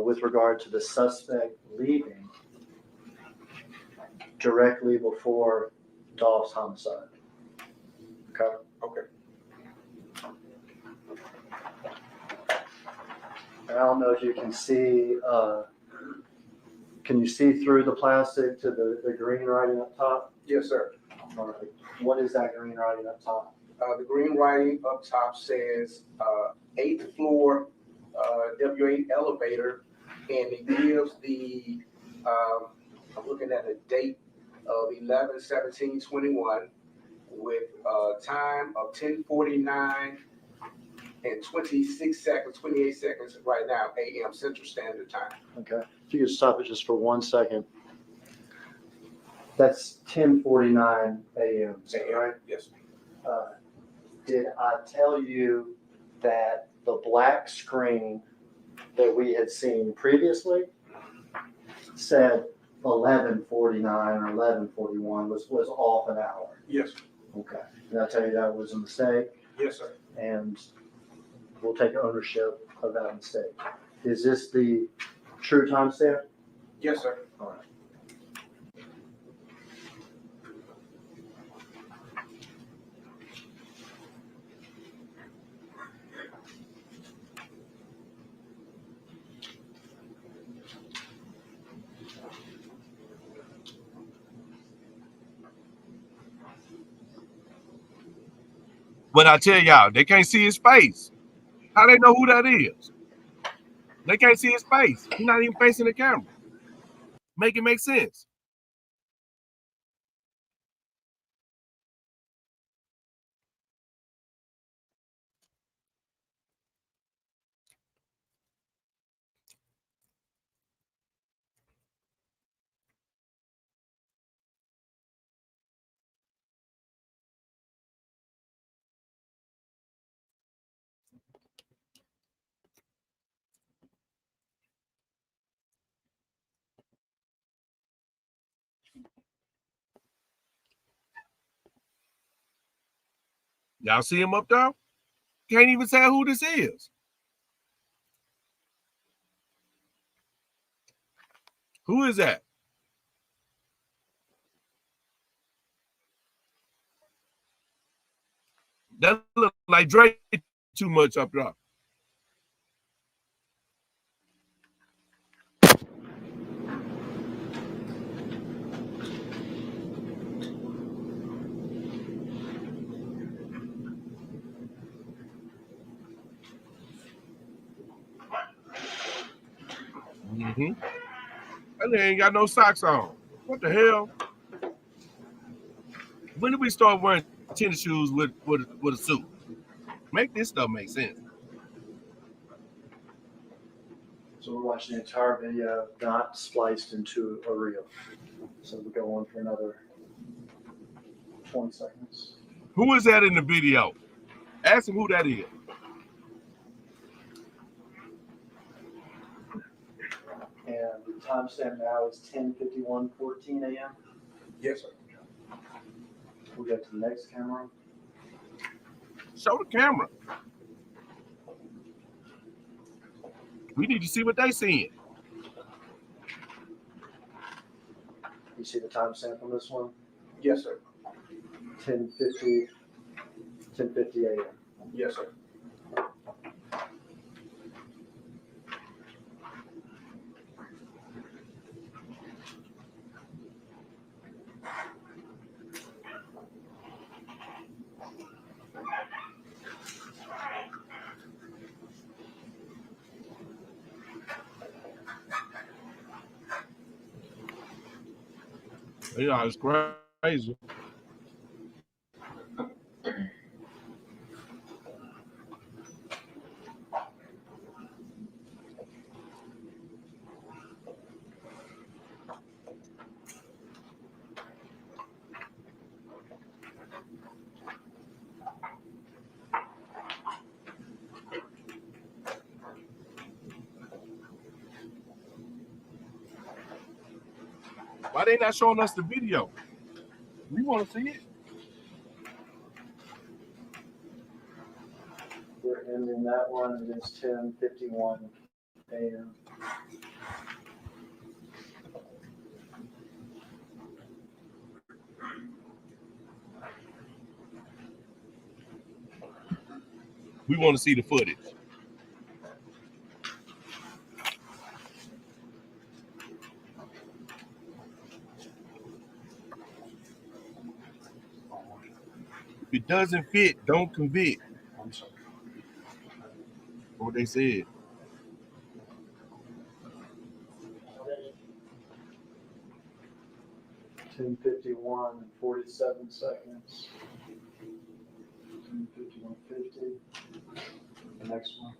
with regard to the suspect leaving directly before Dolph's homicide. Okay? Okay. I don't know if you can see, can you see through the plastic to the green writing up top? Yes, sir. All right. What is that green writing up top? The green writing up top says 8th floor W8 elevator, and it gives the, I'm looking at the date of 11/17/21 with time of 10:49 and 26 seconds, 28 seconds right now, a.m. Central Standard Time. Okay. If you could stop it just for 1 second. That's 10:49 a.m. Is that right? Yes. Did I tell you that the black screen that we had seen previously said 11:49 or 11:41 was off an hour? Yes. Okay. Did I tell you that was a mistake? Yes, sir. And we'll take ownership of that mistake. Is this the true timestamp? Yes, sir. All right. When I tell y'all, they can't see his face. How they know who that is? They can't see his face. He's not even facing the camera. Make it make sense. Y'all see him up there? Can't even say who this is. Who is that? That look like Drake too much up there. Mm-hmm. And they ain't got no socks on. What the hell? When did we start wearing tennis shoes with a suit? Make this stuff make sense. So we're watching the entire video, not spliced into a reel. So we go on for another 20 seconds. Who is that in the video? Ask him who that is. And the timestamp now is 10:51:14 a.m. Yes, sir. We'll go to the next camera. Show the camera. We need to see what they seeing. You see the timestamp on this one? Yes, sir. 10:50 a.m. Yes, sir. Yeah, it's crazy. Why they not showing us the video? We want to see it. We're ending that one. It is 10:51 a.m. We want to see the footage. If it doesn't fit, don't convict. What they said. 10:51 and 47 seconds. 10:51:50. The next one.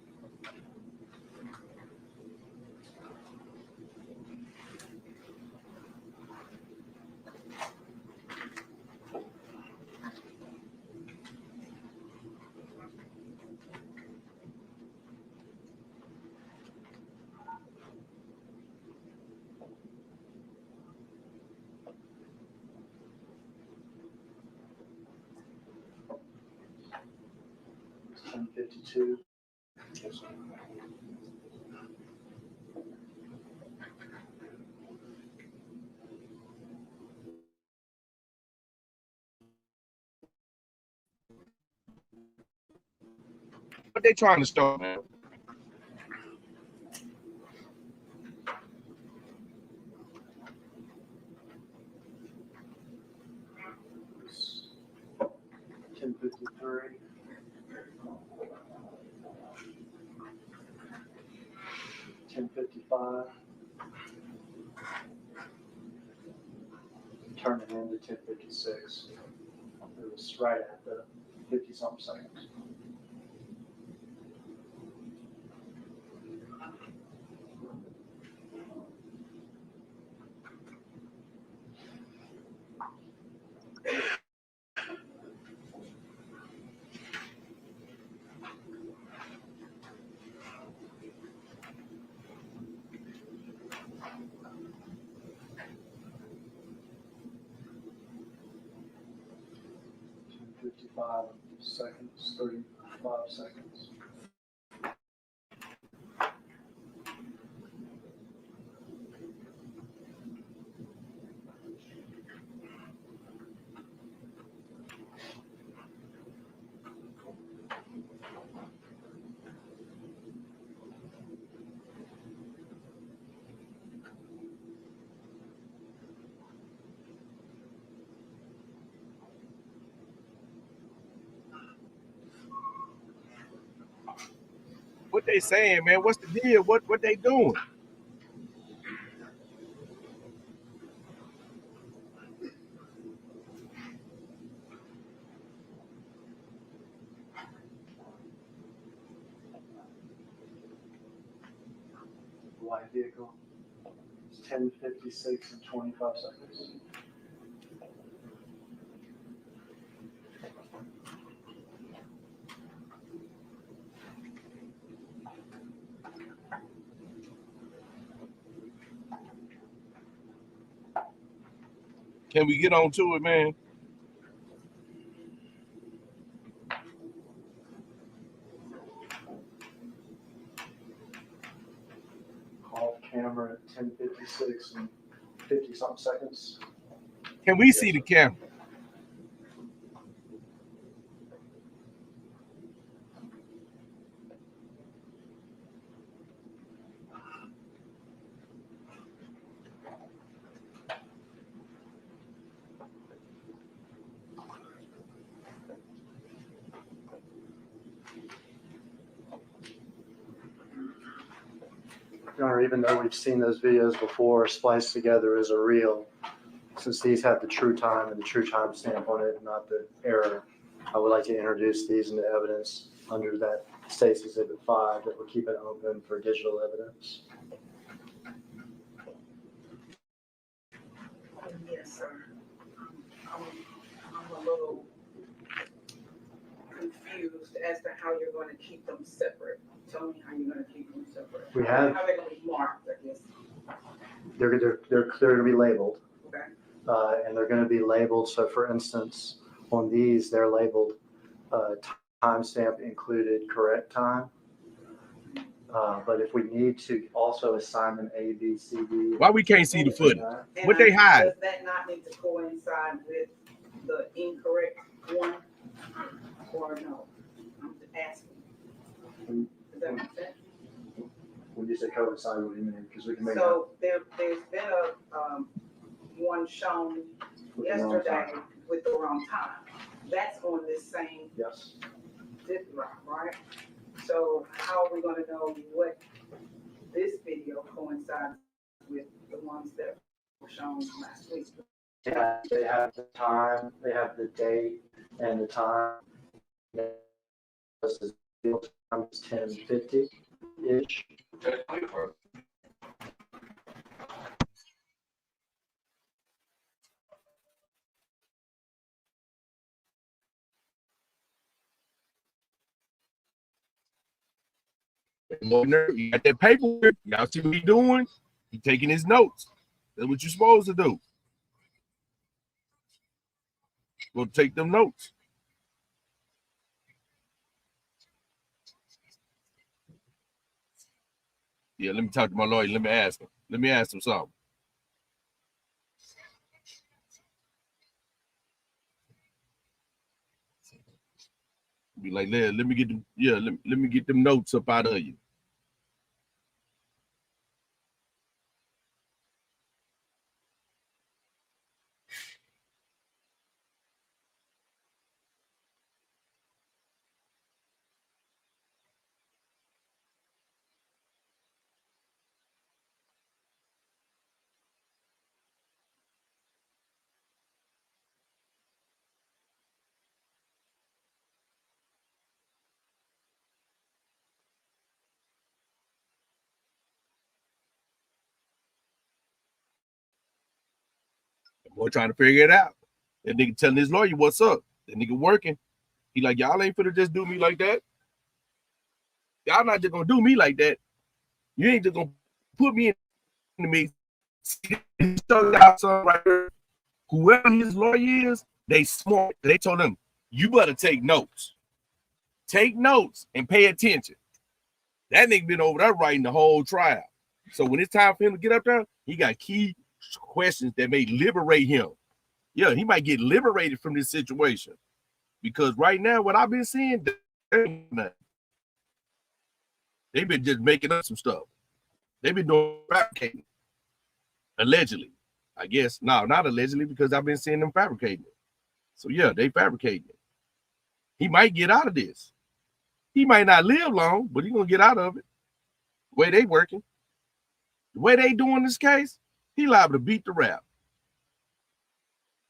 It's 10:52. What they trying to show, man? It's 10:53. Turn it into 10:56. It was right at the 50-something seconds. Seconds, 35 seconds. What they saying, man? What's the deal? What they doing? White vehicle. It's 10:56 and 25 seconds. Can we get on to it, man? Off camera at 10:56 and 50-something seconds. Can we see the camera? Or even though we've seen those videos before spliced together as a reel, since these have the true time and the true time stamp on it, not the error, I would like to introduce these into evidence under that State's Exhibit 5 that we're keeping open for digital evidence. Yes, sir. I'm a little confused as to how you're going to keep them separate. Tell me how you're going to keep them separate. We have, How they're going to be marked, I guess. they're going to be labeled. Okay. And they're going to be labeled. So for instance, on these, they're labeled timestamp included correct time. But if we need to also assign them A, B, C, D. Why we can't see the footage? And What they hide? Does that not need to coincide with the incorrect one? Or no? I'm just asking. Does that make sense? When you say coincide, what do you mean? Because we can make So there's been a one shown yesterday with the wrong time. That's on this same Yes. zip drive, right? So how are we gonna know what this video coincides with the ones that were shown last week? Yeah, they have the time, they have the date and the time. This is real time is 10:50-ish. You got that paperwork. Y'all see what he doing? He taking his notes. That's what you're supposed to do. Go take them notes. Yeah, let me talk to my lawyer. Let me ask him. Let me ask him something. Be like, let me get them. Yeah, let me get them notes up out of you. Boy trying to figure it out. That nigga telling his lawyer what's up. That nigga working. He like, y'all ain't finna just do me like that. Y'all not just gonna do me like that. You ain't just gonna put me in the mix. Right here. Whoever his lawyer is, they smart. They told him, you better take notes. Take notes and pay attention. That nigga been over there writing the whole trial. So when it's time for him to get up there, he got key questions that may liberate him. Yeah, he might get liberated from this situation. Because right now, what I've been seeing, they've been just making up some stuff. They've been doing fabricating. Allegedly. I guess. No, not allegedly, because I've been seeing them fabricating it. So yeah, they fabricating it. He might get out of this. He might not live long, but he's gonna get out of it. The way they working. The way they doing this case, he liable to beat the rap.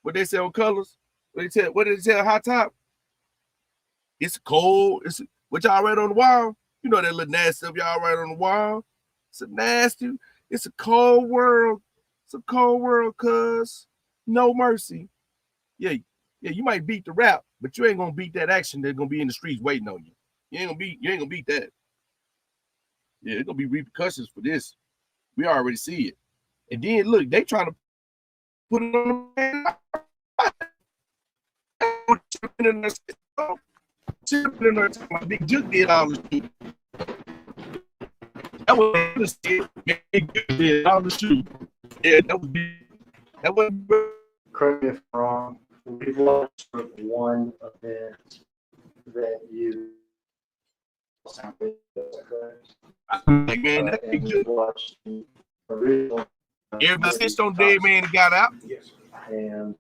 What they say on Colors? What did they tell Hot Top? It's cold. It's what y'all write on the wall. You know that little nasty stuff y'all write on the wall. It's a nasty. It's a cold world. It's a cold world, cuz. No mercy. Yeah, you might beat the rap, but you ain't gonna beat that action that's gonna be in the streets waiting on you. You ain't gonna beat that. Yeah, it's gonna be repercussions for this. We already see it. And then look, they trying to put it on the man. Big Juke did all the shit. That was Big Juke did all the shit. Yeah, that was Correct me if I'm wrong, we've lost one event that you like, man, that Big Juke. Watched the original. Everybody snitched on Dead Man and got out. Yes. And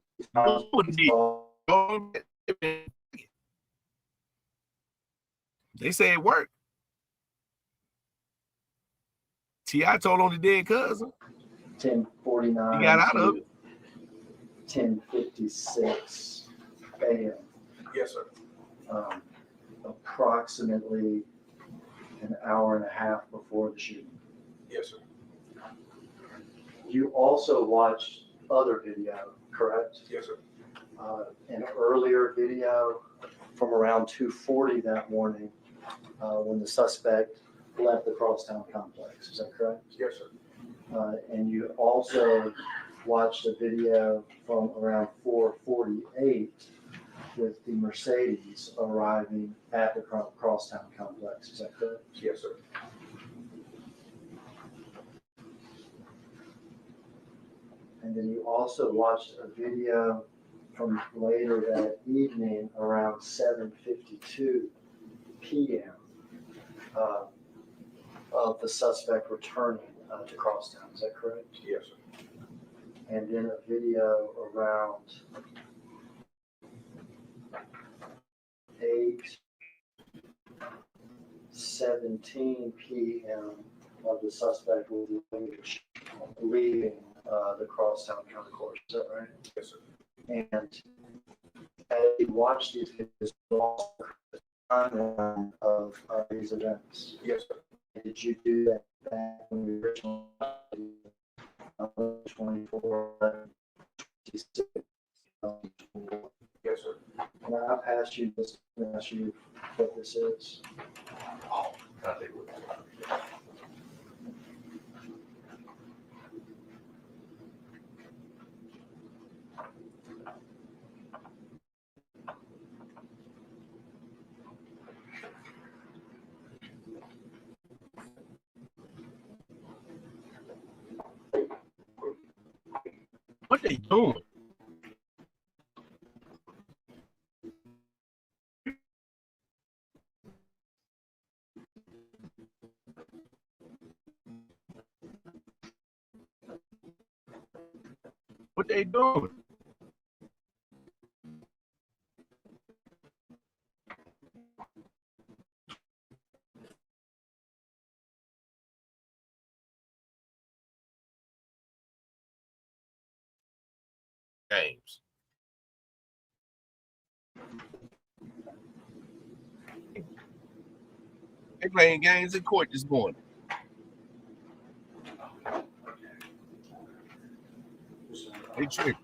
they say it worked. T.I. told on the dead cousin. 10:49. He got out of it. 10:56 a.m. Yes, sir. Approximately an hour and a half before the shooting. Yes, sir. You also watched other video, correct? Yes, sir. An earlier video from around 2:40 that morning when the suspect left the Crosstown complex. Is that correct? Yes, sir. And you also watched a video from around 4:48 with the Mercedes arriving at the Crosstown complex. Is that correct? Yes, sir. And then you also watched a video from later that evening around 7:52 p.m. Of the suspect returning to Crosstown. Is that correct? Yes, sir. And then a video around 8:17 p.m. of the suspect leaving the Crosstown concourse. Is that right? Yes, sir. And as you watch these videos, the timeline of these events. Yes, sir. Did you do that back when we originally 24/11/26? Yes, sir. Can I ask you this? Can I ask you what this is? Oh, I think we're. What they doing? What they doing? Games. They playing games in court this morning. They tripping.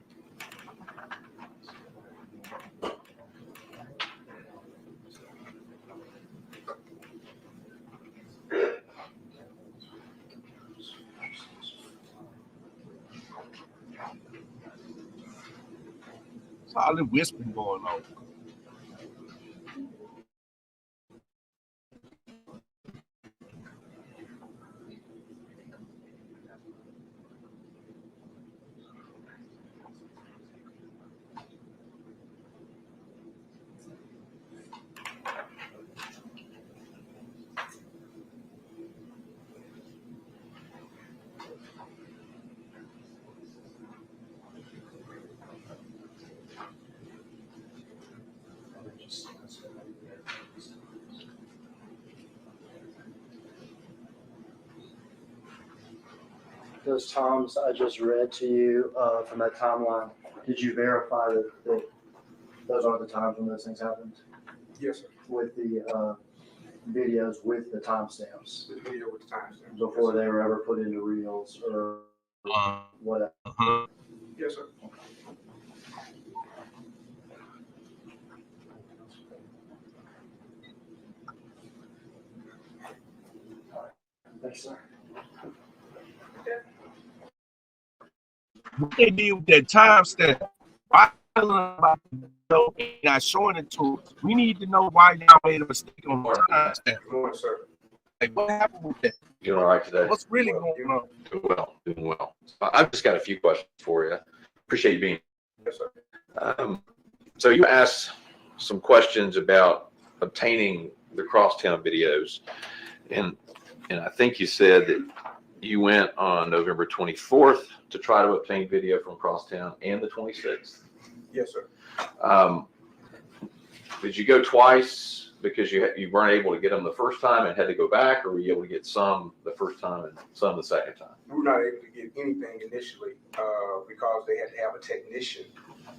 all the whispering going on. Those times I just read to you from that timeline, did you verify that those are the times when those things happened? Yes, sir. With the videos with the timestamps The video with the timestamp. before they were ever put into reels or whatever? Yes, sir. Thanks, sir. What they did with that timestamp, why not showing it to us? We need to know why y'all made a mistake on the timestamp. Good morning, sir. Like, what happened with that? Doing all right today? What's really going on? Doing well, doing well. I've just got a few questions for you. Appreciate you being Yes, sir. here. So you asked some questions about obtaining the crosstown videos, and I think you said that you went on November 24th to try to obtain video from crosstown and the 26th. Yes, sir. Did you go twice because you weren't able to get them the first time and had to go back, or were you able to get some the first time and some the second time? We were not able to get anything initially because they had to have a technician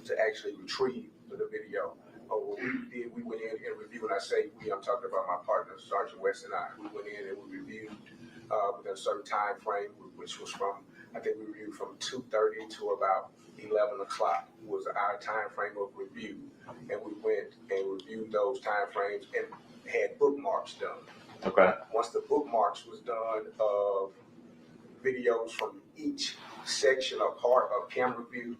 to actually retrieve the video. What we did, we went in and reviewed. When I say we, I'm talking about my partner, Sergeant West, and I. We went in and we reviewed within a certain time frame, which was from, I think we reviewed from 2:30 to about 11 o'clock was our time frame of review. And we went and reviewed those time frames and had bookmarks done. Okay. Once the bookmarks was done of videos from each section or part of camera view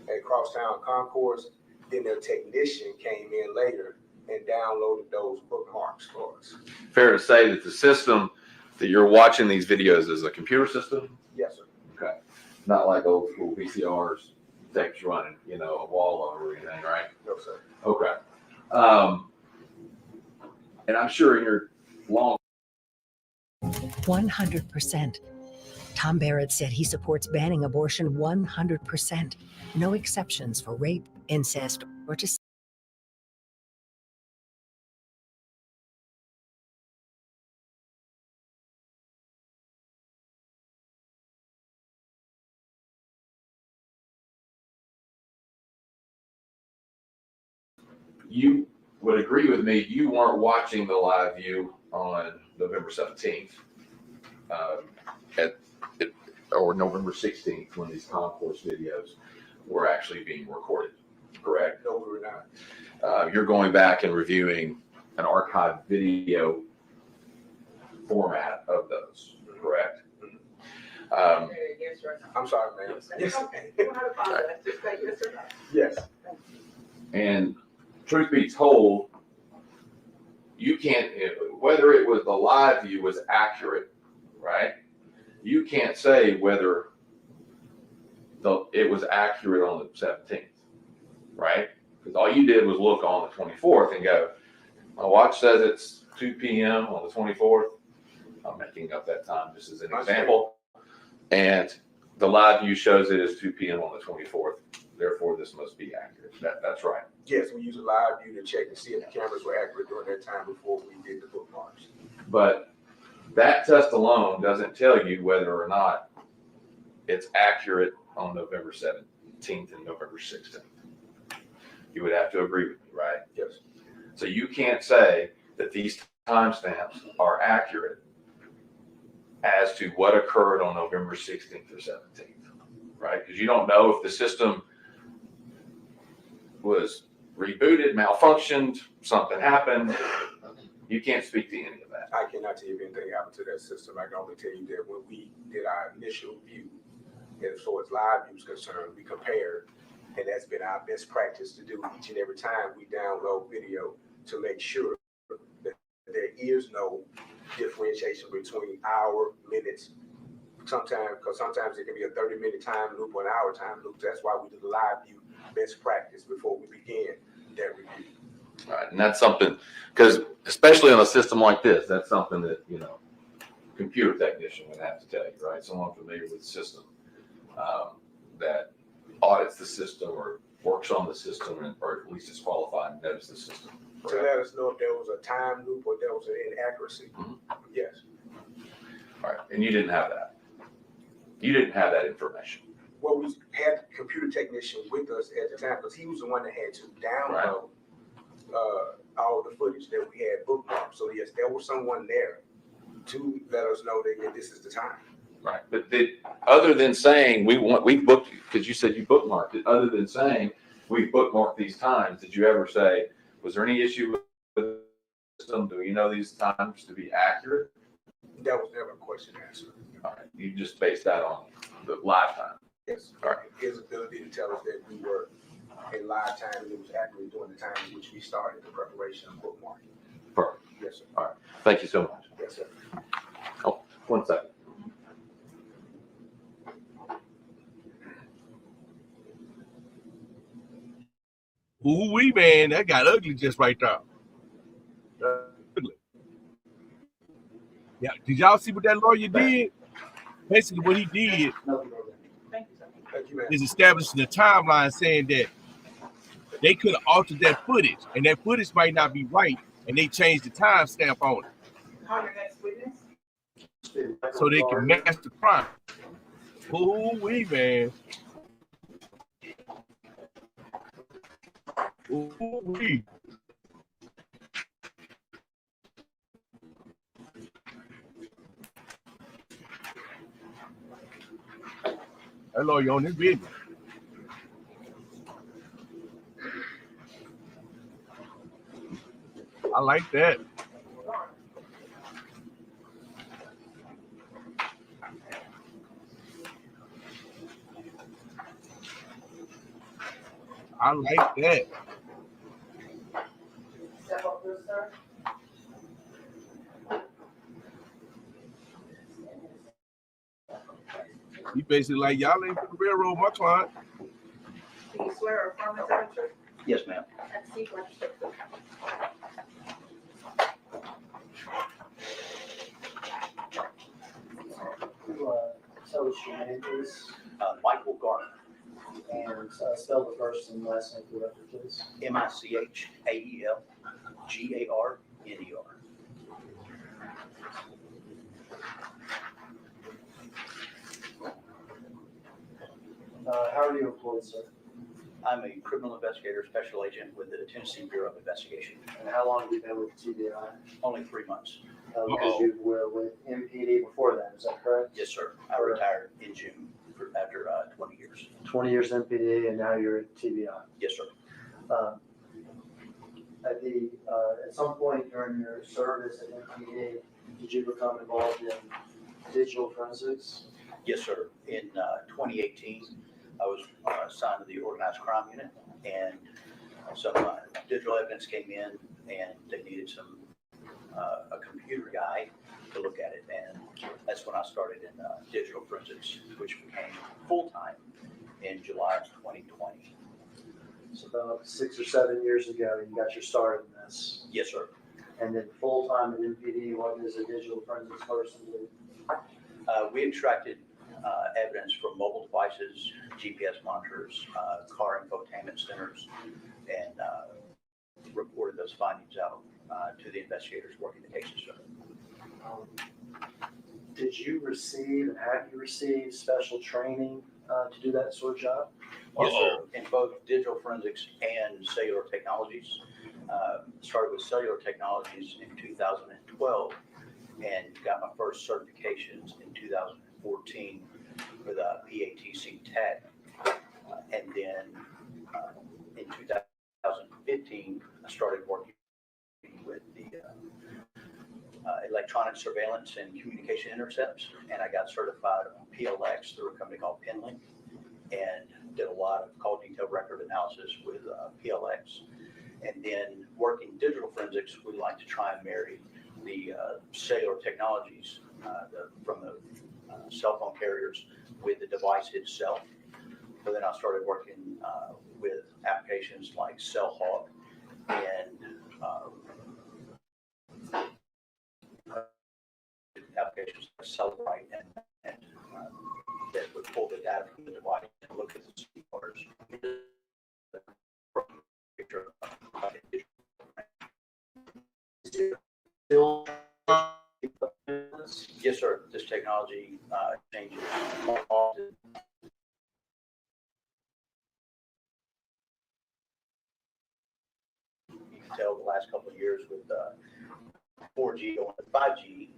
at Crosstown Concourse, then their technician came in later and downloaded those bookmarks for us. Fair to say that the system that you're watching these videos is a computer system? Yes, sir. Okay. Not like old school VCRs, tapes running, a wall over or anything, right? No, sir. Okay. And I'm sure in your long 100%. Tom Barrett said he supports banning abortion 100%. No exceptions for rape, incest, or to you would agree with me, you weren't watching the live view on November 17th or November 16th when these concourse videos were actually being recorded, correct? No, we were not. You're going back and reviewing an archived video format of those, correct? Yes, sir. I'm sorry, ma'am. Yes. Okay. You don't have to apologize. Just say yes or no. Yes. And truth be told, you can't, whether it was the live view was accurate, right? You can't say whether it was accurate on the 17th, right? Because all you did was look on the 24th and go, my watch says it's 2 p.m. on the 24th. I'm making up that time just as an example. And the live view shows it as 2 p.m. on the 24th. Therefore, this must be accurate. That's right. Yes, we use a live view to check to see if the cameras were accurate during that time before we did the bookmarks. But that test alone doesn't tell you whether or not it's accurate on November 17th and November 16th. You would have to agree with me, right? Yes. So you can't say that these timestamps are accurate as to what occurred on November 16th or 17th, right? Because you don't know if the system was rebooted, malfunctioned, something happened. You can't speak to any of that. I cannot tell you if anything happened to that system. I can only tell you that when we did our initial view, and as far as live view is concerned, we compared And that's been our best practice to do each and every time we download video to make sure that there is no differentiation between hour, minutes, because sometimes it can be a 30-minute time loop or an hour time loop. That's why we do the live view best practice before we begin that review. All right, and that's something, because especially on a system like this, that's something that, computer technician would have to tell you, right? Someone familiar with the system that audits the system or works on the system, or at least is qualified and knows the system. To let us know if there was a time loop or there was an inaccuracy. Mm-hmm. Yes. All right, and you didn't have that. You didn't have that information. Well, we had the computer technician with us at the time because he was the one that had to download all the footage that we had bookmarked. So yes, there was someone there to let us know that yeah, this is the time. Right, but other than saying we booked, because you said you bookmarked it, other than saying we bookmarked these times, did you ever say, was there any issue with the system? Do we know these times to be accurate? That was never a question answered. All right, you just based that on the live time. Yes. All right. His ability to tell us that we were in live time and it was accurate during the time in which we started the preparation of bookmarking. Perfect. Yes, sir. All right, thank you so much. Yes, sir. Oh, 1 second. Ooh-wee, man, that got ugly just right there. Ugly. Yeah, did y'all see what that lawyer did? Basically, what he did is establishing a timeline saying that they could have altered that footage, and that footage might not be right, and they changed the timestamp on it. Call your next witness. So they can match the crime. Ooh-wee, man. Ooh-wee. That lawyer on this business. I like that. I like that. Step up, please, sir. He basically like, y'all ain't gonna railroad my client. Do you swear or affirm to tell the truth? Yes, ma'am. Have a seat, register. Tell us your name, please, Michael Garner, and spell the first and last name for the record, please. MICHAELGARNER. How are you employed, sir? I'm a criminal investigator, special agent with the Tennessee Bureau of Investigation. And how long have you been with TBI? Only 3 months. Because you were with MPD before that, is that correct? Yes, sir. I retired in June after 20 years. 20 years MPD, and now you're at TBI. Yes, sir. At some point during your service at MPD, did you become involved in digital forensics? Yes, sir. In 2018, I was assigned to the organized crime unit, and some digital evidence came in, and they needed a computer guy to look at it, and that's when I started in digital forensics, which became full-time in July of 2020. So about 6 or 7 years ago, you got your start in this. Yes, sir. And then full-time at MPD, what does a digital forensics person do? We extracted evidence from mobile devices, GPS monitors, car infotainment centers, and reported those findings out to the investigators working the cases. Did you receive and have you received special training to do that sort of job? Yes, sir. In both digital forensics and cellular technologies. Started with cellular technologies in 2012 and got my first certifications in 2014 with a PATC Tech. And then in 2015, I started working with the electronic surveillance and communication intercepts, and I got certified on PLX through a company called Pinlink, and did a lot of call detail record analysis with PLX. And then working digital forensics, we like to try and marry the cellular technologies from the cell phone carriers with the device itself. So then I started working with applications like CellHawk and applications like Cellbrite and that would pull the data from the device and look at the scores. Yes, sir. This technology changes often. You can tell the last couple of years with 4G going to 5G,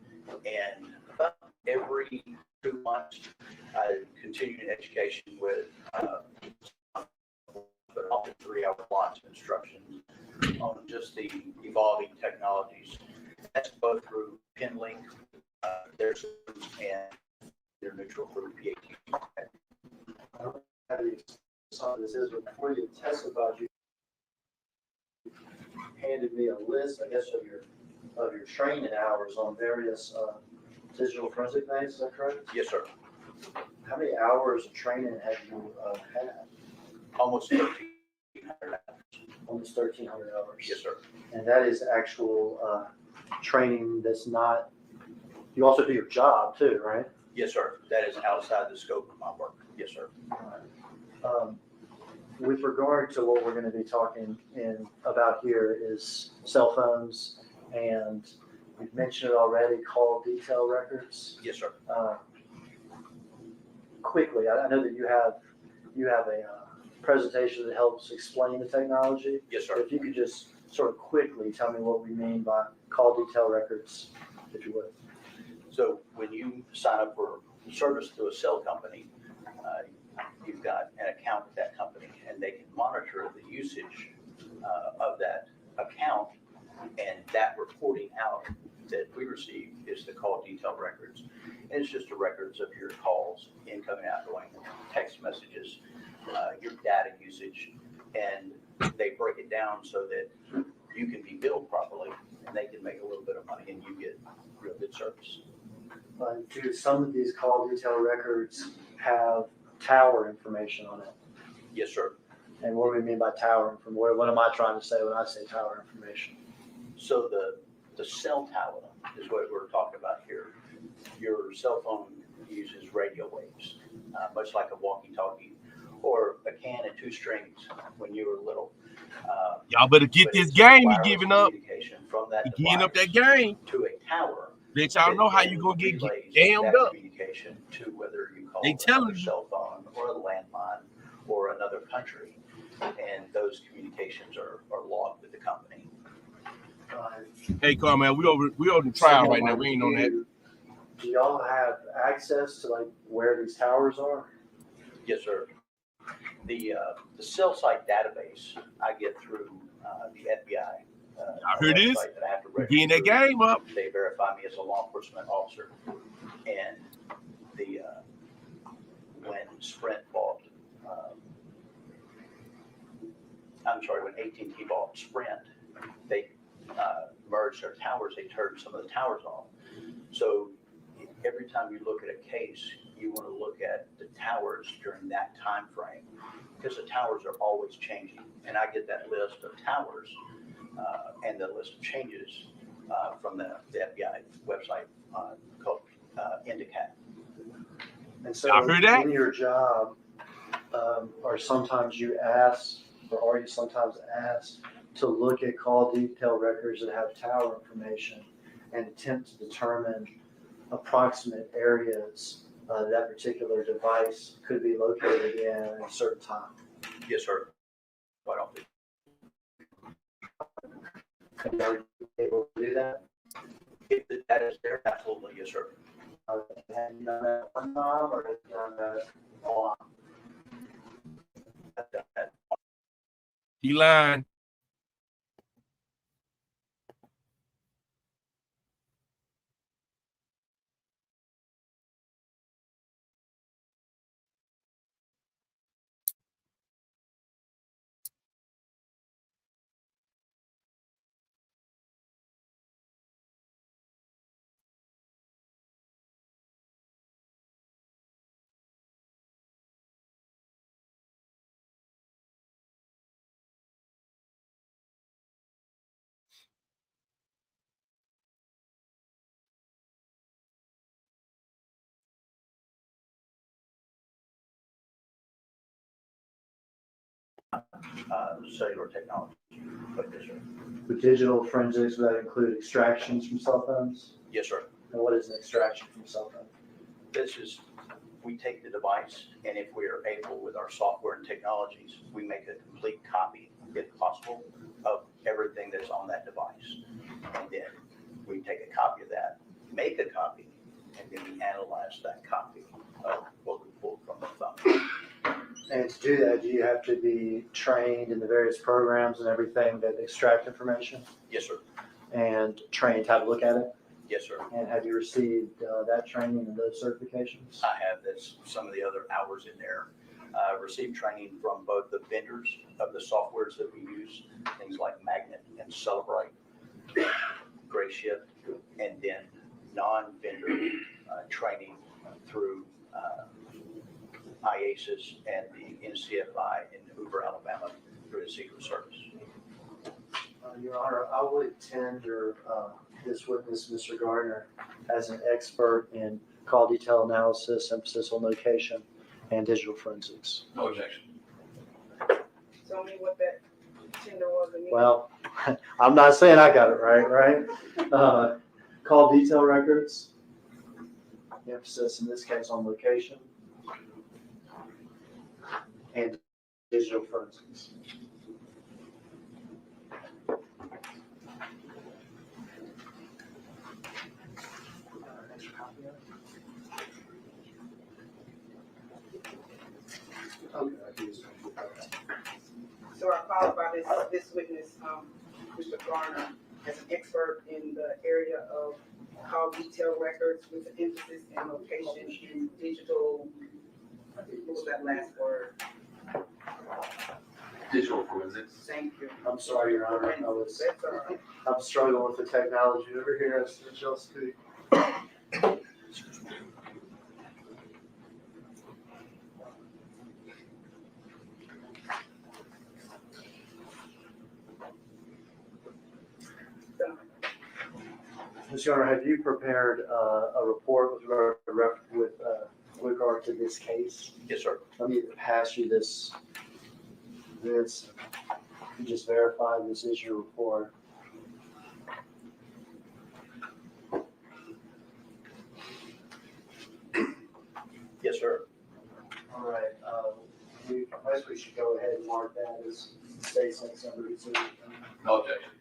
and about every 2 months, I continue in education with often 3-hour blocks of instructions on just the evolving technologies. That's both through PinLink, their systems, and their neutral through PAT. I don't have any some of this is, but before you testified, you handed me a list, I guess, of your training hours on various digital forensic things. Is that correct? Yes, sir. How many hours of training have you had? Almost 1,300 hours. Almost 1,300 hours. Yes, sir. And that is actual training that's not. You also do your job too, right? Yes, sir. That is outside the scope of my work. Yes, sir. With regard to what we're going to be talking about here is cell phones, and we've mentioned it already, call detail records. Yes, sir. Quickly, I know that you have a presentation that helps explain the technology. Yes, sir. If you could just sort of quickly tell me what we mean by call detail records, if you would. So when you sign up for service through a cell company, you've got an account with that company, and they can monitor the usage of that account, and that reporting out that we receive is the call detail records. And it's just the records of your calls, incoming, outgoing, text messages, your data usage, and they break it down so that you can be billed properly, and they can make a little bit of money, and you get real good service. Do some of these call detail records have tower information on it? Yes, sir. And what do we mean by tower information? What am I trying to say when I say tower information? So the cell tower is what we're talking about here. Your cell phone uses radio waves, much like a walkie-talkie or a can and 2 strings when you were little. Y'all better get this game you giving up. From that you giving up that game. To a tower. Bitch, y'all know how you gonna get damned up. Communication to whether you call they telling a cell phone or a landline or another country, and those communications are logged with the company. Hey, Carl, we over the trial right now. We ain't on that. Do y'all have access to like where these towers are? Yes, sir. The cell site database I get through the FBI. I heard this. Getting that game up. They verify me as a law enforcement officer, and when Sprint bought, when AT&T bought Sprint, they merged their towers. They turned some of the towers off. So every time you look at a case, you want to look at the towers during that time frame, because the towers are always changing. And I get that list of towers and the list of changes from the FBI website called Indicat. And so in your job, are sometimes you asked, or are you sometimes asked to look at call detail records that have tower information and attempt to determine approximate areas that particular device could be located in at a certain time? Yes, sir. Quite often. And are you able to do that? If the data is there, absolutely, yes, sir. Have you done that one time, or have you done that a lot? I've done that. He lying. cellular technology. But yes, sir. With digital forensics, would that include extractions from cell phones? Yes, sir. And what is an extraction from cell phone? This is, we take the device, and if we are able with our software and technologies, we make a complete copy, if possible, of everything that's on that device. And then we take a copy of that, make a copy, and then we analyze that copy of what we pulled from the phone. And to do that, do you have to be trained in the various programs and everything that extract information Yes, sir. and trained how to look at it? Yes, sir. And have you received that training and those certifications? I have this, some of the other hours in there. Received training from both the vendors of the softwares that we use, things like Magnet and Celebrate, Gray Shift, and then non-vendor training through IASIS and the NCFI in Hoover, Alabama, through the Secret Service. Your Honor, I would tender this witness, Mr. Gardner, as an expert in call detail analysis, emphasis on location, and digital forensics. No objection. Tell me what that tender was again. Well, I'm not saying I got it right? Call detail records, emphasis in this case on location, and digital forensics. So I qualify this witness, Mr. Garner, as an expert in the area of call detail records with an emphasis in location and digital, what was that last word? Digital forensics. Thank you. I'm sorry, Your Honor. That's all right. I'm struggling with the technology over here as y'all speak. Mr. Honor, have you prepared a report with regard to this case? Yes, sir. Let me pass you this. You just verify this is your report. Yes, sir. All right. I guess we should go ahead and mark that as state sense number 2. No objection.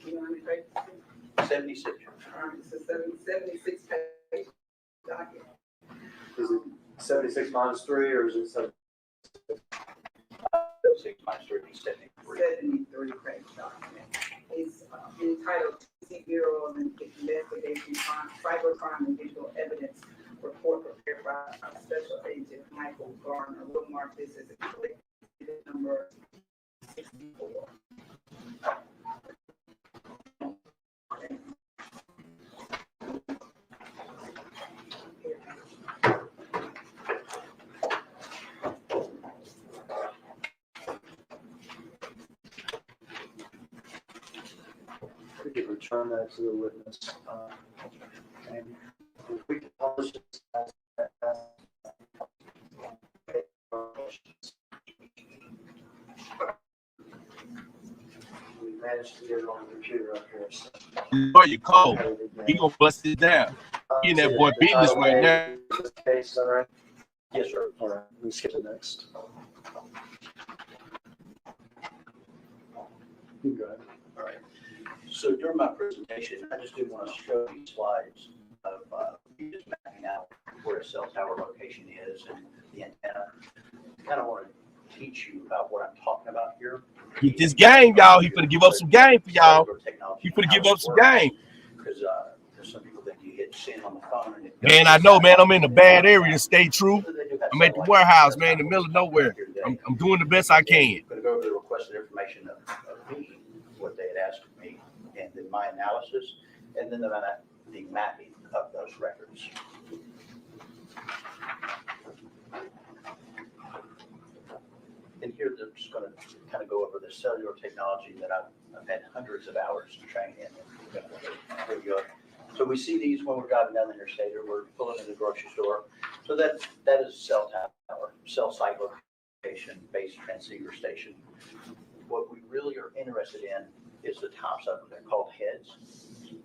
You know how many pages? 76. All right, it's a 76 page document. Is it 76 minus 3 or is it 7? 6 minus 3 is 73. 73 page document. It's entitled TC Bureau of Investigation Cybercrime and Digital Evidence Report prepared by Special Agent Michael Garner. We'll mark this as exhibit number 64. We could return that to the witness. And if we could publish this as we managed to get it on the computer up here. So. Boy, you cold. He gonna bust it down. He in that boy business right now. Case, all right? Yes, sir. All right, we skip to next. You go ahead. All right. So during my presentation, I just do want to show you slides of you just mapping out where a cell tower location is and the antenna. I kind of want to teach you about what I'm talking about here. Get this game, y'all. He finna give up some game for y'all. He finna give up some game. Because there's some people that you hit send on the phone. And Man, I know, man. I'm in a bad area. Stay true. I'm at the warehouse, man, in the middle of nowhere. I'm doing the best I can. I'm going to go over the requested information of me, what they had asked of me, and then my analysis, and then the mapping of those records. And here they're just going to kind of go over the cellular technology that I've had hundreds of hours to train in. Here you go. So we see these when we're driving down the interstate or we're pulling in the grocery store. So that is cell tower, cell site location, base transceiver station. What we really are interested in is the tops of them. They're called heads.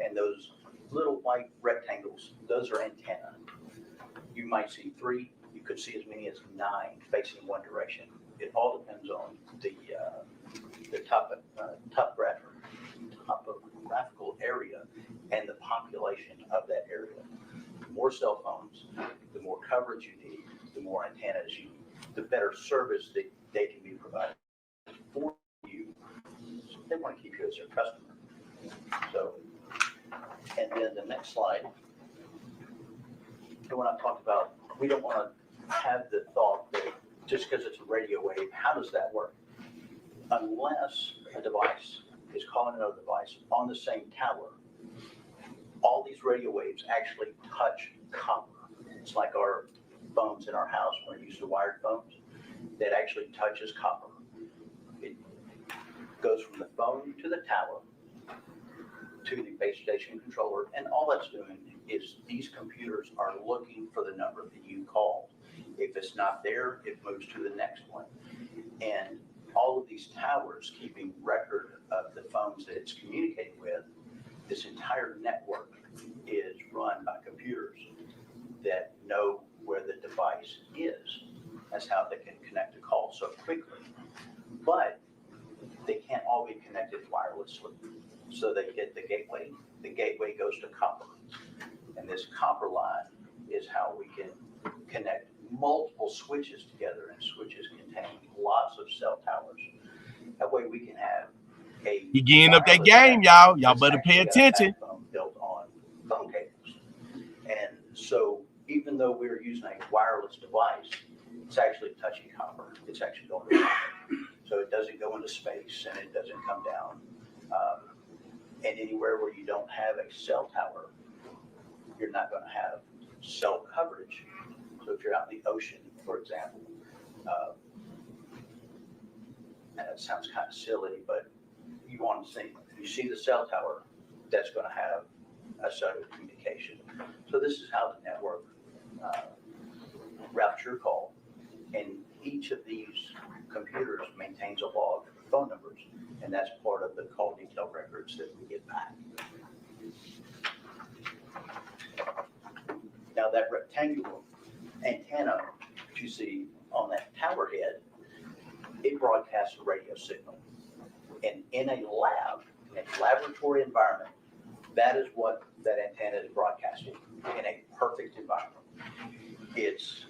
And those little white rectangles, those are antenna. You might see 3, you could see as many as 9 facing one direction. It all depends on the topographical area and the population of that area. The more cell phones, the more coverage you need, the more antennas you need, the better service that they can be provided for you. So they want to keep you as their customer. So, and then the next slide. So when I talked about, we don't want to have the thought that just because it's a radio wave, how does that work? Unless a device is calling another device on the same tower, all these radio waves actually touch copper. It's like our phones in our house when we're used to wired phones. That actually touches copper. It goes from the phone to the tower to the base station controller, and all that's doing is these computers are looking for the number that you called. If it's not there, it moves to the next one. And all of these towers keeping record of the phones that it's communicating with, this entire network is run by computers that know where the device is. That's how they can connect a call so quickly. But they can't all be connected wirelessly. So they hit the gateway. The gateway goes to copper. And this copper line is how we can connect multiple switches together, and switches contain lots of cell towers. That way we can have a You getting up that game, y'all. Y'all better pay attention. Built on phone cables. And so even though we're using a wireless device, it's actually touching copper. It's actually going to copper. So it doesn't go into space and it doesn't come down. And anywhere where you don't have a cell tower, you're not going to have cell coverage. So if you're out in the ocean, for example, and it sounds kind of silly, but you want to see, you see the cell tower, that's going to have a cellular communication. So this is how the network routes your call. And each of these computers maintains a log of phone numbers, and that's part of the call detail records that we get back. Now that rectangular antenna that you see on that tower head, it broadcasts a radio signal. And in a lab, in a laboratory environment, that is what that antenna is broadcasting in a perfect environment. It's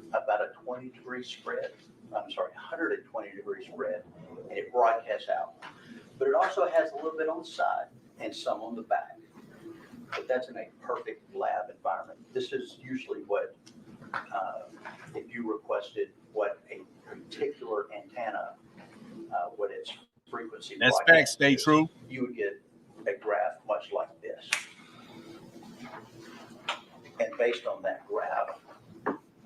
about a 120 degree spread, and it broadcasts out. But it also has a little bit on the side and some on the back. But that's in a perfect lab environment. This is usually what, if you requested what a particular antenna, what its frequency That's facts, stay true. You would get a graph much like this. And based on that graph,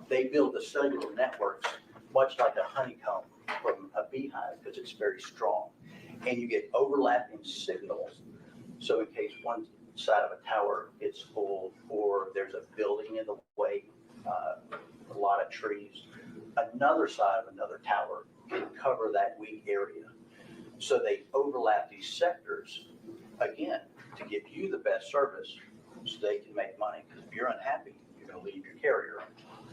they build the cellular networks much like a honeycomb from a beehive because it's very strong. And you get overlapping signals. So in case one side of a tower is full or there's a building in the way, a lot of trees, another side of another tower can cover that weak area. So they overlap these sectors, again, to give you the best service so they can make money. Because if you're unhappy, you're going to leave your carrier.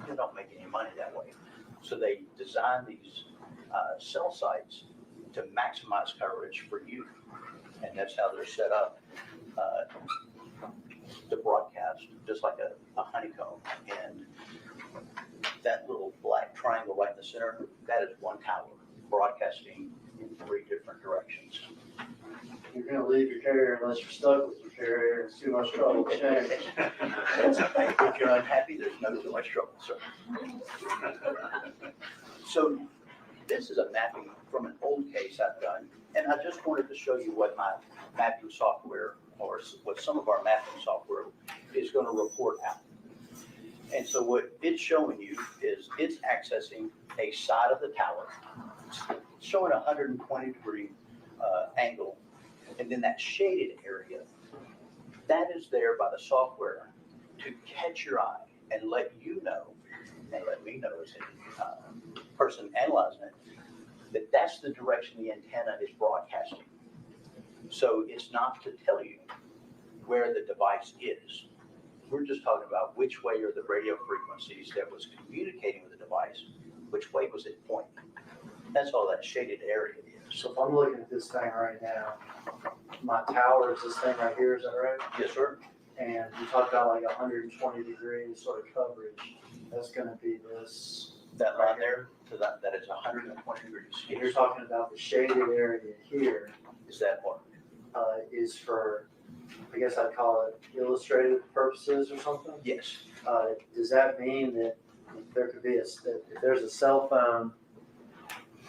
You don't make any money that way. So they design these cell sites to maximize coverage for you. And that's how they're set up to broadcast, just like a honeycomb. And that little black triangle right in the center, that is one tower broadcasting in 3 different directions. You're gonna leave your carrier unless you're stuck with your carrier. It's too much trouble to change. If you're unhappy, there's no too much trouble, sir. So this is a mapping from an old case I've done, and I just wanted to show you what my mapping software, or what some of our mapping software is going to report out. And so what it's showing you is it's accessing a side of the tower, it's showing a 120 degree angle, and then that shaded area That is there by the software to catch your eye and let you know, and let me know as a person analyzing it, that that's the direction the antenna is broadcasting. So it's not to tell you where the device is. We're just talking about which way are the radio frequencies that was communicating with the device, which way was it pointing. That's all that shaded area is. So if I'm looking at this thing right now, my tower is this thing right here, is that right? Yes, sir. And you talked about like 120 degrees sort of coverage. That's gonna be this. That line there, to that is 120 degrees. And you're talking about the shaded area here, Is that part? is for, I guess I'd call it illustrative purposes or something? Yes. Does that mean that there could be if there's a cell phone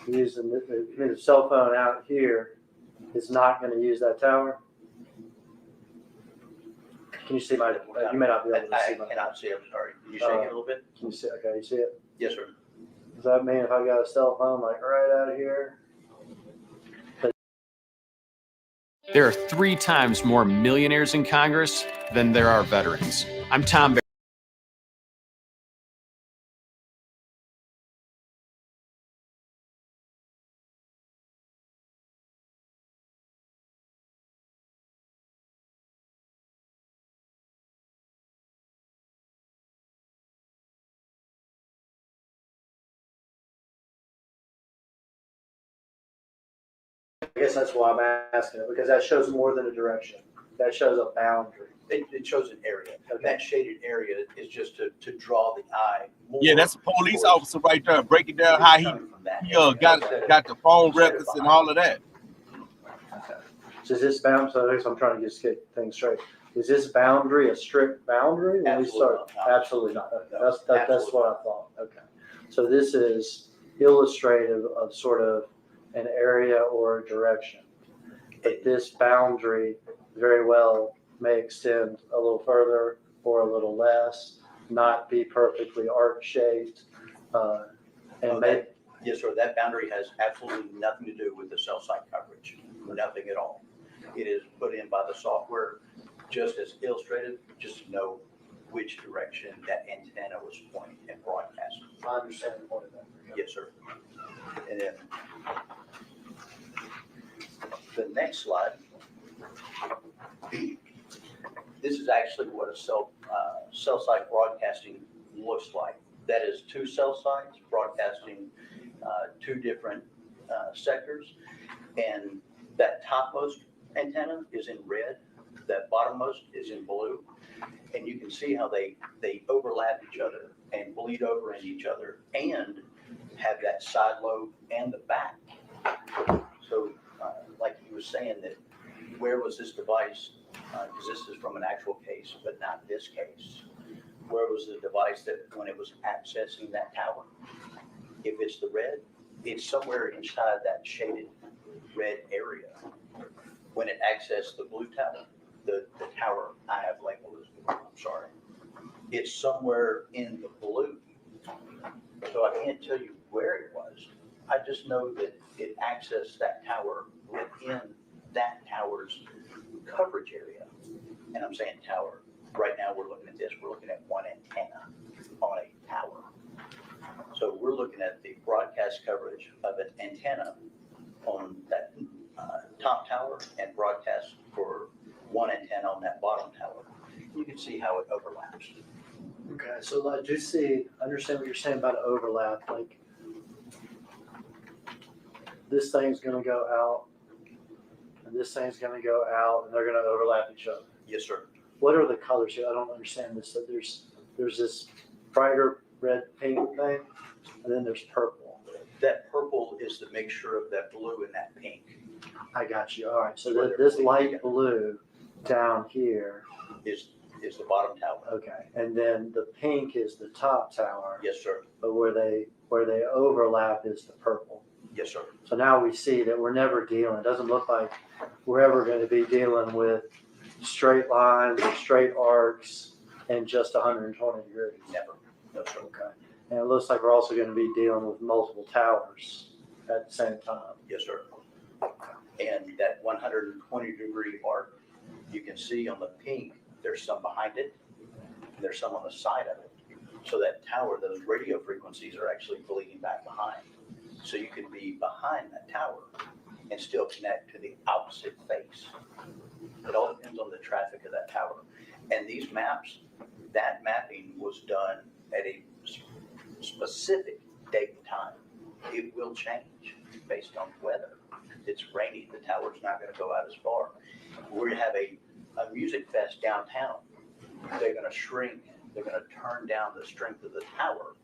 using the cell phone out here, is not going to use that tower? Can you see my? You may not be able to see my. I cannot see. I'm sorry. Can you shake it a little bit? Can you see? Okay, you see it? Yes, sir. Does that mean if I got a cell phone like right out here? There are 3 times more millionaires in Congress than there are veterans. I'm Tom Barrett. I guess that's why I'm asking it, because that shows more than a direction. That shows a boundary. It shows an area. That shaded area is just to draw the eye more. Yeah, that's a police officer right there breaking down how he got the phone records and all of that. Okay. So is this bound? So I'm trying to just get things straight. Is this boundary a strict boundary when we start? Absolutely not. Okay. That's what I thought. Okay. So this is illustrative of sort of an area or a direction. But this boundary very well may extend a little further or a little less, not be perfectly arc-shaped, Yes, sir. That boundary has absolutely nothing to do with the cell site coverage. Nothing at all. It is put in by the software just as illustrated, just to know which direction that antenna was pointing and broadcasting. I understand the point of that. Yes, sir. And then the next slide. This is actually what a cell site broadcasting looks like. That is 2 cell sites broadcasting 2 different sectors, and that topmost antenna is in red, that bottommost is in blue, and you can see how they overlap each other and bleed over into each other and have that side lobe and the back. So like he was saying, that where was this device, because this is from an actual case, but not this case. Where was the device that when it was accessing that tower? If it's the red, it's somewhere inside that shaded red area. When it accessed the blue tower, the tower I have labeled as blue, I'm sorry, it's somewhere in the blue. So I can't tell you where it was. I just know that it accessed that tower within that tower's coverage area. And I'm saying tower. Right now we're looking at this. We're looking at one antenna on a tower. So we're looking at the broadcast coverage of an antenna on that top tower and broadcast for one antenna on that bottom tower. You can see how it overlaps. Okay, so I do understand what you're saying about overlap. Like this thing's going to go out, and this thing's going to go out, and they're going to overlap each other. Yes, sir. What are the colors here? I don't understand this. So there's this brighter red pink thing, and then there's purple. That purple is the mixture of that blue and that pink. I got you. All right. So this light blue down here is the bottom tower. Okay, and then the pink is the top tower. Yes, sir. But where they overlap is the purple. Yes, sir. So now we see that we're never dealing. It doesn't look like we're ever going to be dealing with straight lines, straight arcs, and just 120 degrees. Never. No, sir. Okay. And it looks like we're also going to be dealing with multiple towers at the same time. Yes, sir. And that 120 degree arc You can see on the pink, there's some behind it, and there's some on the side of it. So that tower, those radio frequencies are actually bleeding back behind. So you can be behind that tower and still connect to the opposite face. It all depends on the traffic of that tower. And these maps, that mapping was done at a specific date and time. It will change based on weather. If it's rainy, the tower's not going to go out as far. We're going to have a music fest downtown. They're going to shrink. They're going to turn down the strength of the tower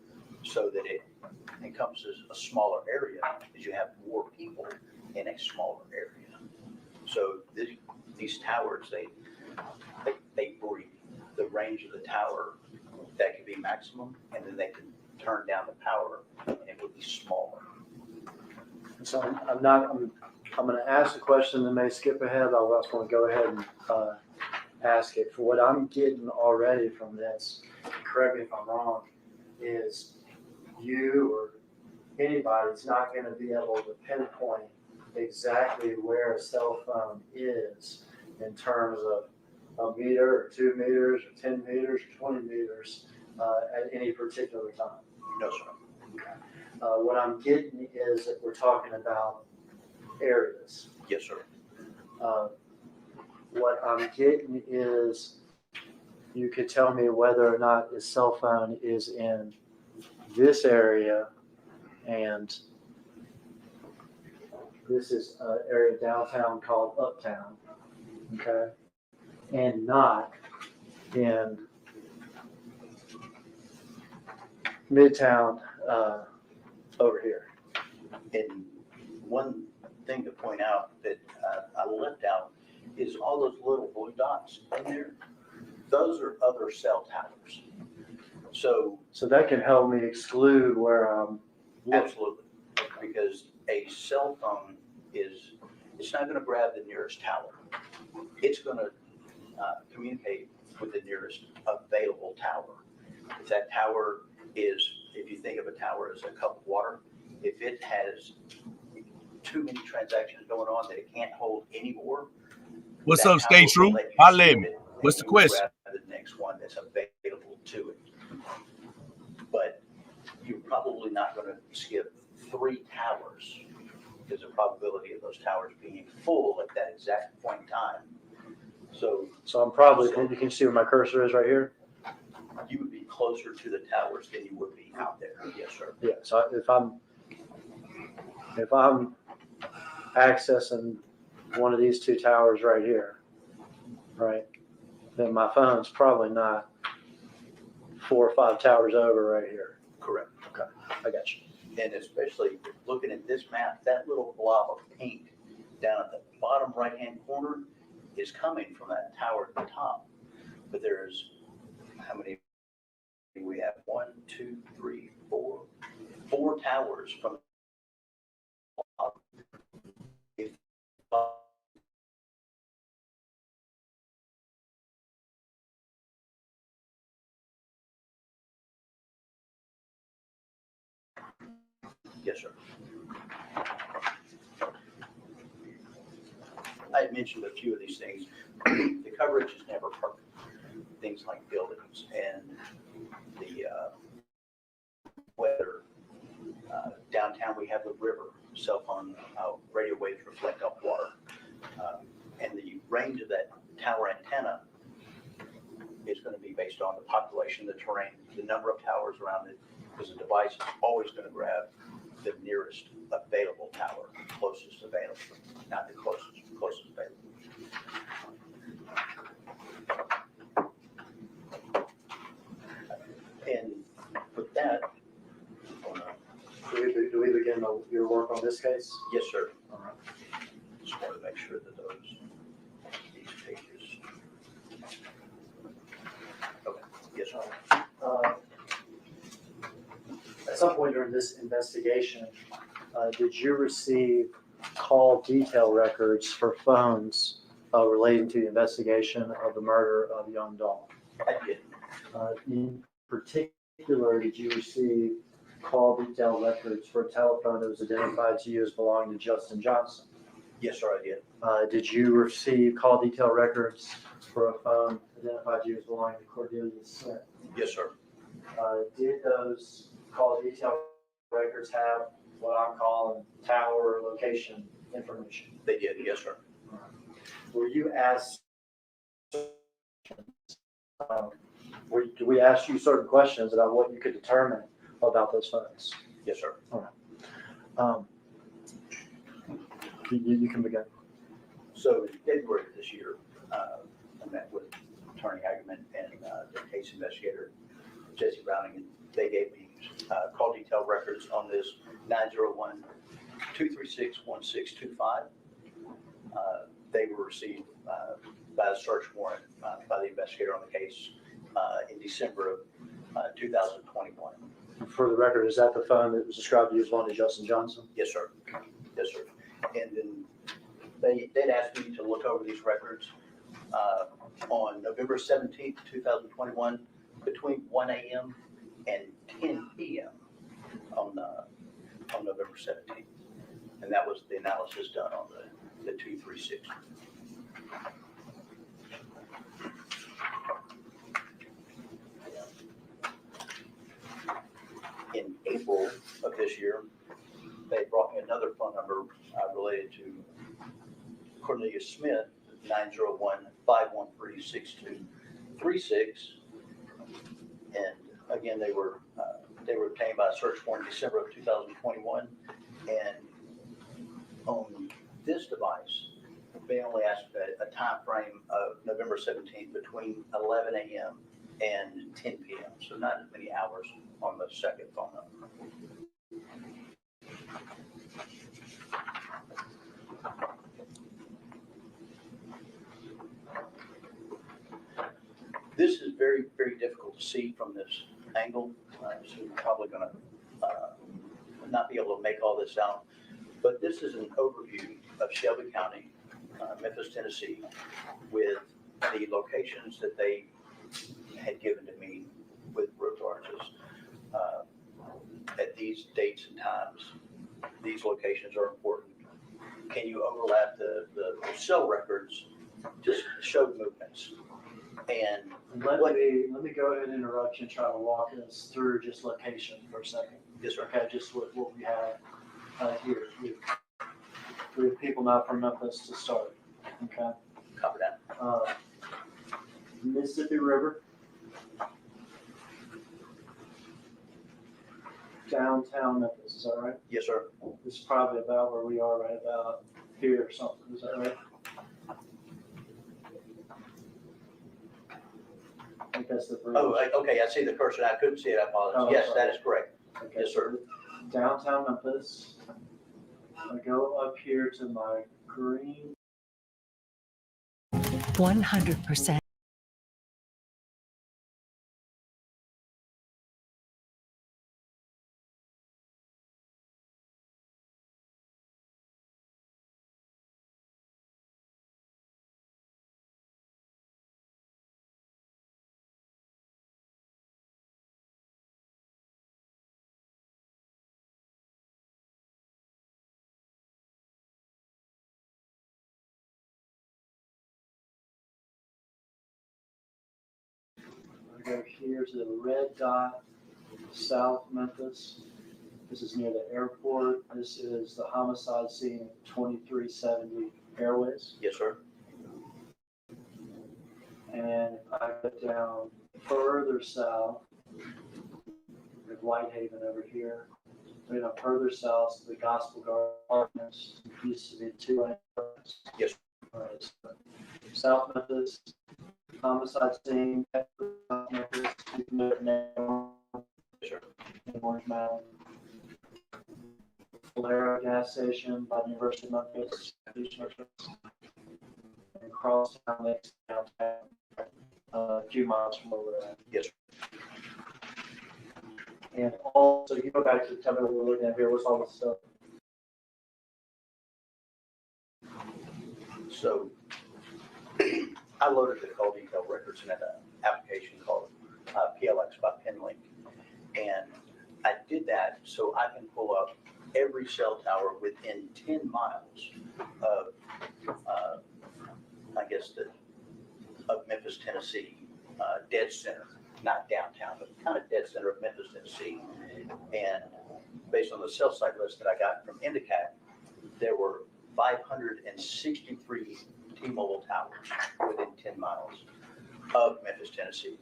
so that it encompasses a smaller area, because you have more people in a smaller area. So these towers, they breathe. The range of the tower, that could be maximum, and then they can turn down the power, and it would be smaller. So I'm going to ask a question that may skip ahead. I'll just want to go ahead and ask it. For what I'm getting already from this, correct me if I'm wrong, is you or anybody's not going to be able to pinpoint exactly where a cell phone is in terms of a meter or 2 meters or 10 meters or 20 meters at any particular time. No, sir. What I'm getting is that we're talking about areas. Yes, sir. What I'm getting is you could tell me whether or not a cell phone is in this area, and this is an area downtown called Uptown, okay, and not in Midtown over here. And one thing to point out that I left out is all those little blue dots in there. Those are other cell towers. So that can help me exclude where I'm looking. absolutely, because a cell phone it's not going to grab the nearest tower. It's going to communicate with the nearest available tower. If that tower is, if you think of a tower as a cup of water, if it has too many transactions going on that it can't hold anymore. What's up, Stay True? Holla at me. What's the question? Grab the next one that's available to it. But you're probably not going to skip 3 towers, because the probability of those towers being full at that exact point in time. So I'm probably, you can see where my cursor is right here. you would be closer to the towers than you would be out there. Yes, sir. Yeah. So if I'm accessing one of these 2 towers right here, right, then my phone's probably not 4 or 5 towers over right here. Correct. Okay, I got you. And especially looking at this map, that little blob of pink down at the bottom right-hand corner is coming from that tower at the top. But there's, how many do we have? 1, 2, 3, 4. 4 towers from Yes, sir. I had mentioned a few of these things. The coverage is never perfect. Things like buildings and the weather. Downtown, we have the river. Cell phone radio waves reflect off water. And the range of that tower antenna is going to be based on the population, the terrain, the number of towers around it, because the device is always going to grab the nearest available tower, closest available, not the closest available. And with that, Do we begin your work on this case? yes, sir. Just want to make sure that these pages. Okay, yes, sir. At some point during this investigation, did you receive call detail records for phones relating to the investigation of the murder of young Dolph? I did. In particular, did you receive call detail records for a telephone that was identified to you as belonging to Justin Johnson? Yes, sir, I did. Did you receive call detail records for a phone identified you as belonging to Cordelia Smith? Yes, sir. Did those call detail records have what I'm calling tower location information? They did, yes, sir. Were you asked, did we ask you certain questions about what you could determine about those phones? Yes, sir. You can begin. So in February of this year, I met with Attorney Hagerman and the case investigator, Jesse Browning, and they gave me call detail records on this 901-236-1625. They were received by a search warrant by the investigator on the case in December of 2021. For the record, is that the phone that was described to you as belonging to Justin Johnson? Yes, sir. Yes, sir. And then they'd asked me to look over these records on November 17th, 2021, between 1 a.m. and 10 p.m. on November 17th. And that was the analysis done on the 236. In April of this year, they brought me another phone number related to Cornelia Smith, 901-513-6236. And again, they were obtained by a search warrant in December of 2021. And on this device, they only asked a time frame of November 17th between 11 a.m. and 10 p.m. So not as many hours on the second phone number. This is very, very difficult to see from this angle, so you're probably going to not be able to make all this out. But this is an overview of Shelby County, Memphis, Tennessee, with the locations that they had given to me with road charges. At these dates and times, these locations are important. Can you overlap the cell records? Just show movements. And let me go ahead and interrupt you and try to walk us through just location for a second. Yes, sir. Okay, just what we have here. We have people now from Memphis to start. Okay. Copy that. Mississippi River, downtown Memphis. Is that right? Yes, sir. This is probably about where we are right about here or something. Is that right? I think that's the bridge. Oh, okay. I see the cursor. I couldn't see it. I apologize. Oh, Yes, sorry. that is correct. Okay. Yes, sir. Downtown Memphis. I go up here to my green. 100%. I go here to the red dot, South Memphis. This is near the airport. This is the homicide scene at 2370 Airways. Yes, sir. And I go down further south, with Whitehaven over here. You know, further south to the Gospel Gardens. Used to be 2 acres. Yes. South Memphis, homicide scene, South Memphis, Orange Mountain. Valero gas station by the University of Memphis, and crosstown next downtown, a few miles from where we're at. Yes. And also, you go back to tell me what we're looking at here. What's all this stuff? So I loaded the call detail records in an application called PLX by Penlink. And I did that so I can pull up every cell tower within 10 miles of, I guess, of Memphis, Tennessee, dead center, not downtown, but kind of dead center of Memphis, Tennessee. And based on the cell site list that I got from Indicat, there were 563 T-Mobile towers within 10 miles of Memphis, Tennessee.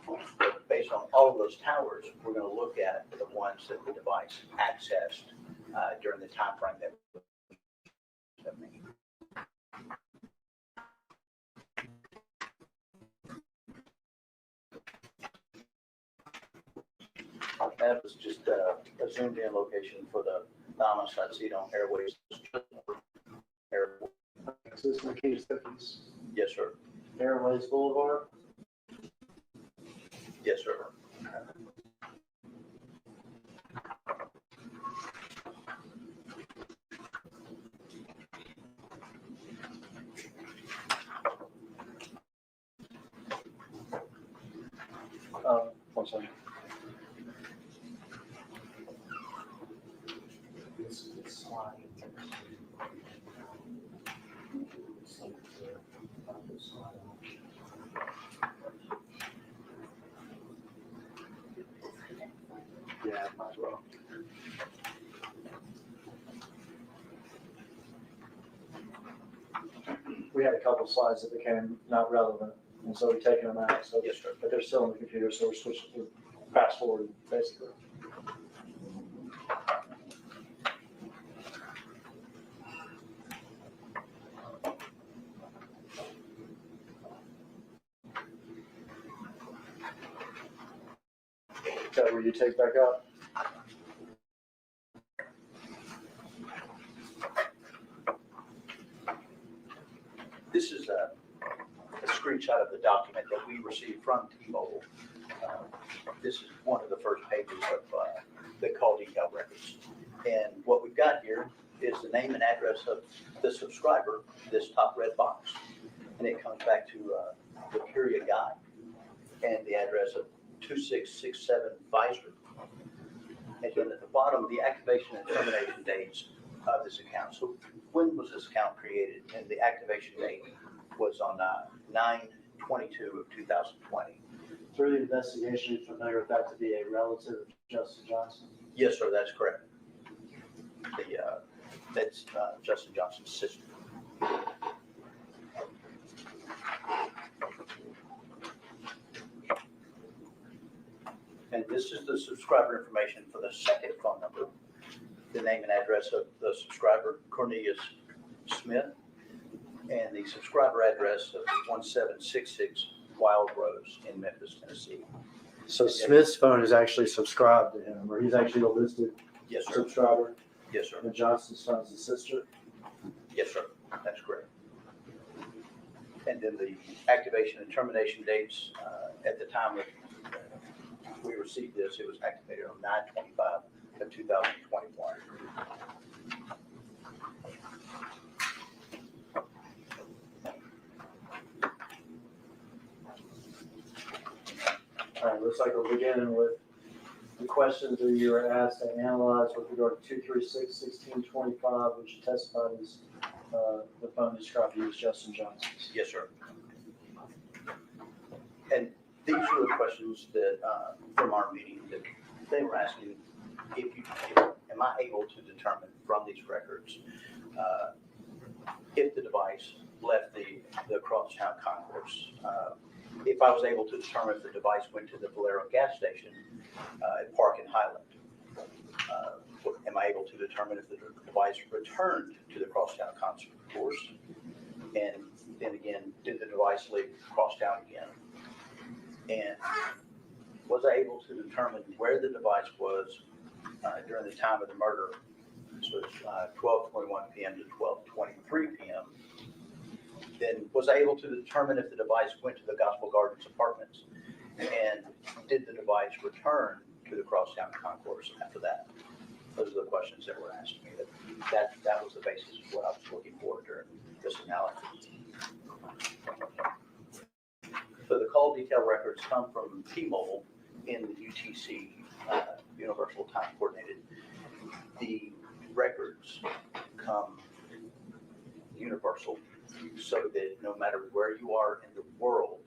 But based on all of those towers, we're going to look at the ones that the device accessed during the time frame that that was just a zoomed in location for the Thomas I'd see it on Airways. Is this McKee's Cookies? Yes, sir. Airways Boulevard? Yes, sir. One second. It's sliding. Yeah, might as well. We had a couple slides that became not relevant, and so we've taken them out. So, yes, sir. But they're still on the computer, so we're switching to fast forward, basically. Is that where you take back up? This is a screenshot of the document that we received from T-Mobile. This is one of the first pages of the call detail records. And what we've got here is the name and address of the subscriber, this top red box. And it comes back to the period guide and the address of 2667 Pfizer. And then at the bottom, the activation and termination dates of this account. So when was this account created? And the activation date was on 9/22 of 2020. Through the investigation, you're familiar with that to be a relative of Justin Johnson? Yes, sir, that's correct. That's Justin Johnson's sister. And this is the subscriber information for the second phone number. The name and address of the subscriber, Cornelius Smith, and the subscriber address of 1766 Wild Rose in Memphis, Tennessee. So Smith's phone is actually subscribed to him, or he's actually a listed Yes, sir. subscriber, Yes, sir. and Johnson's phone's his sister? Yes, sir. That's correct. And then the activation and termination dates, at the time that we received this, it was activated on 9/25 of 2021. All right, looks like we're beginning with the questions that you were asked and analyzed with regard to 236-1625, which you testified is the phone described you as Justin Johnson's. Yes, sir. And these were the questions that, from our meeting, that they were asking, am I able to determine from these records if the device left the crosstown concourse? If I was able to determine if the device went to the Valero gas station at Park and Highland, am I able to determine if the device returned to the crosstown concourse? And then again, did the device leave crosstown again? And was I able to determine where the device was during the time of the murder? So it's 12:21 p.m. to 12:23 p.m. Then was I able to determine if the device went to the Gospel Gardens apartments? And did the device return to the crosstown concourse after that? Those are the questions that were asked me. That was the basis of what I was looking for during this analysis. So the call detail records come from T-Mobile in the UTC, Universal Time Coordinated. The records come universal so that no matter where you are in the world,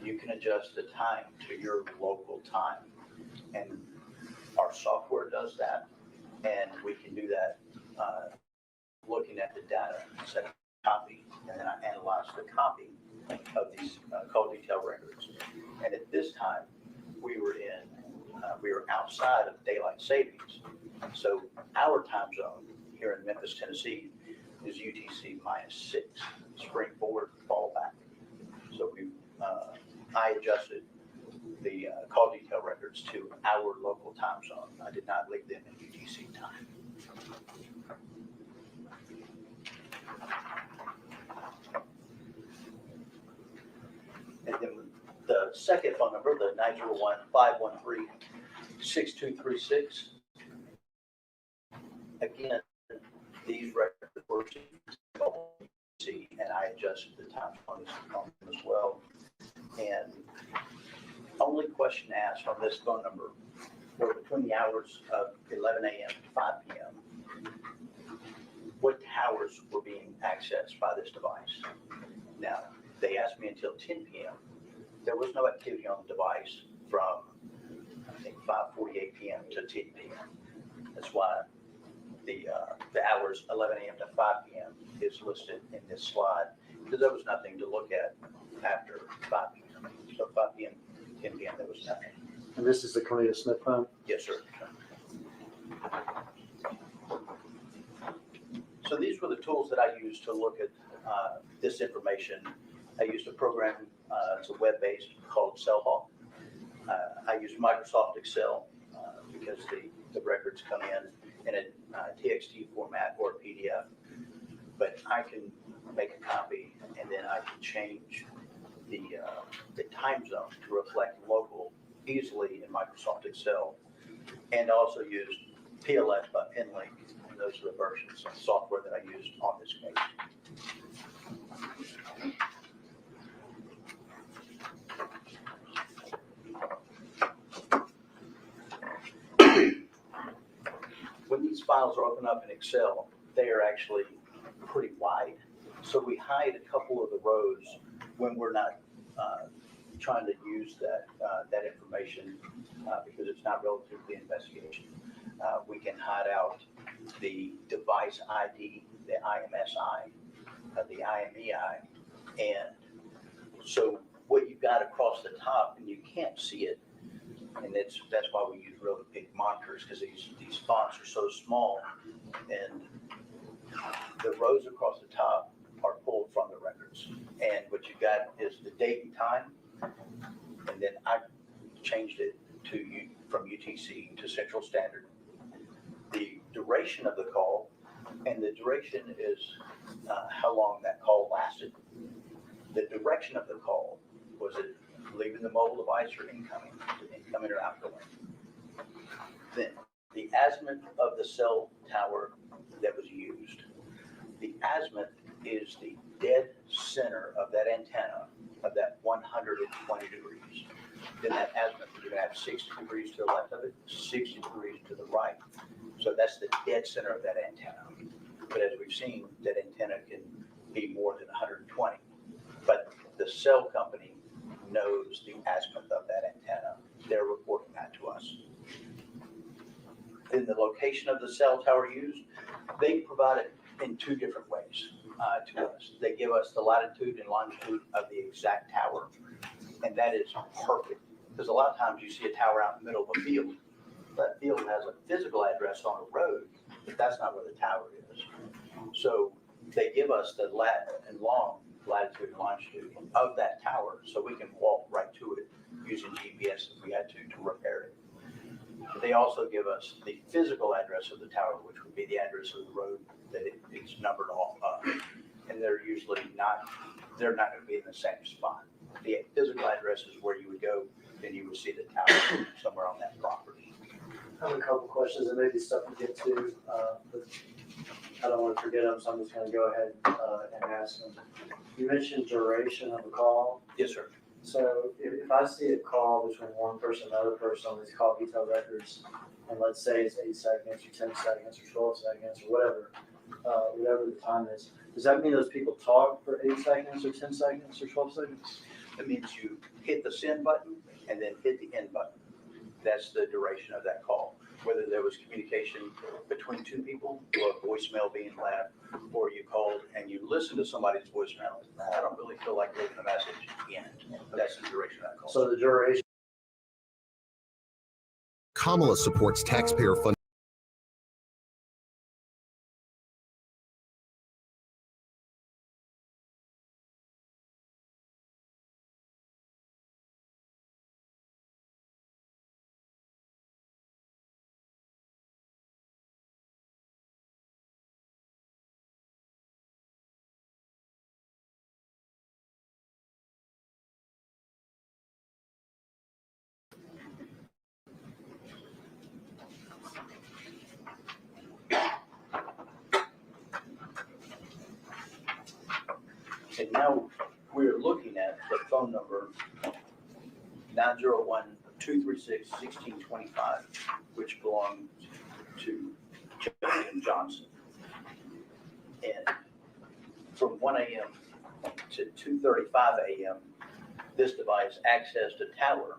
you can adjust the time to your local time. And our software does that, and we can do that looking at the data, set a copy, and then I analyze the copy of these call detail records. And at this time, we were outside of daylight savings. So our time zone here in Memphis, Tennessee is UTC -6, spring forward, fall back. So I adjusted the call detail records to our local time zone. I did not leave them in UTC time. And then the second phone number, the 901-513-6236. Again, these records were UTC, and I adjusted the time on this as well. And only question asked on this phone number were between the hours of 11 a.m. to 5 p.m. what towers were being accessed by this device. Now, they asked me until 10 p.m. There was no activity on the device from, I think, 5:48 p.m. to 10 p.m. That's why the hours 11 a.m. to 5 p.m. is listed in this slide, because there was nothing to look at after 5 p.m. So 5 p.m., 10 p.m., there was nothing. And this is the Cornelius Smith phone? Yes, sir. So these were the tools that I used to look at this information. I used a program, it's a web-based called CellHawk. I use Microsoft Excel because the records come in a TXT format or a PDF. But I can make a copy and then I can change the time zone to reflect local easily in Microsoft Excel, and also used PLF by Penlink. And those are the versions of software that I used on this case. When these files are opened up in Excel, they are actually pretty wide. So we hide a couple of the rows when we're not trying to use that information because it's not relative to the investigation. We can hide out the device ID, the IMSI, the IMEI, and so what you've got across the top, and you can't see it, and that's why we use really big monitors, because these fonts are so small, and the rows across the top are pulled from the records. And what you got is the date and time, and then I changed it from UTC to Central Standard. The duration of the call, and the duration is how long that call lasted. The direction of the call, was it leaving the mobile device or incoming or outgoing? Then the azimuth of the cell tower that was used. The azimuth is the dead center of that antenna of that 120 degrees. Then that azimuth, you're going to have 60 degrees to the left of it, 60 degrees to the right. So that's the dead center of that antenna. But as we've seen, that antenna can be more than 120. But the cell company knows the azimuth of that antenna. They're reporting that to us. Then the location of the cell tower used, they provide it in two different ways to us. They give us the latitude and longitude of the exact tower, and that is perfect. Because a lot of times you see a tower out in the middle of a field. That field has a physical address on a road, but that's not where the tower is. So they give us the lat and long latitude and longitude of that tower, so we can walk right to it using GPS if we had to repair it. They also give us the physical address of the tower, which would be the address of the road that it's numbered off of. And they're usually they're not going to be in the same spot. The physical address is where you would go, and you would see the tower somewhere on that property. I have a couple questions, and maybe stuff to get to, but I don't want to forget them, so I'm just going to go ahead and ask them. You mentioned duration of the call. Yes, sir. So if I see a call between one person and another person on these call detail records, and let's say it's 8 seconds or 10 seconds or 12 seconds or whatever the time is, does that mean those people talk for 8 seconds or 10 seconds or 12 seconds? It means you hit the send button and then hit the end button. That's the duration of that call. Whether there was communication between two people or a voicemail being left, or you called and you listened to somebody's voicemail, I don't really feel like leaving a message in. That's the duration of that call. So the duration. Kamala supports taxpayer funded. And now we're looking at the phone number 901-236-1625, which belongs to Justin Johnson. And from 1 a.m. to 2:35 a.m., this device accessed a tower.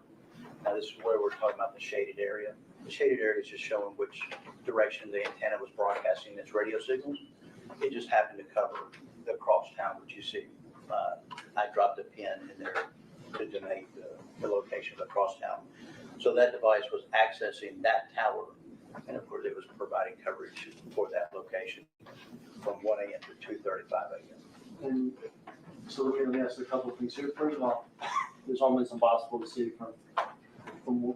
Now this is where we're talking about the shaded area. The shaded area is just showing which direction the antenna was broadcasting its radio signals. It just happened to cover the crosstown, which you see. I dropped a pin in there to denote the location of the crosstown. So that device was accessing that tower, and of course it was providing coverage for that location from 1 a.m. to 2:35 a.m. And so let me ask a couple of things here. First of all, it's almost impossible to see from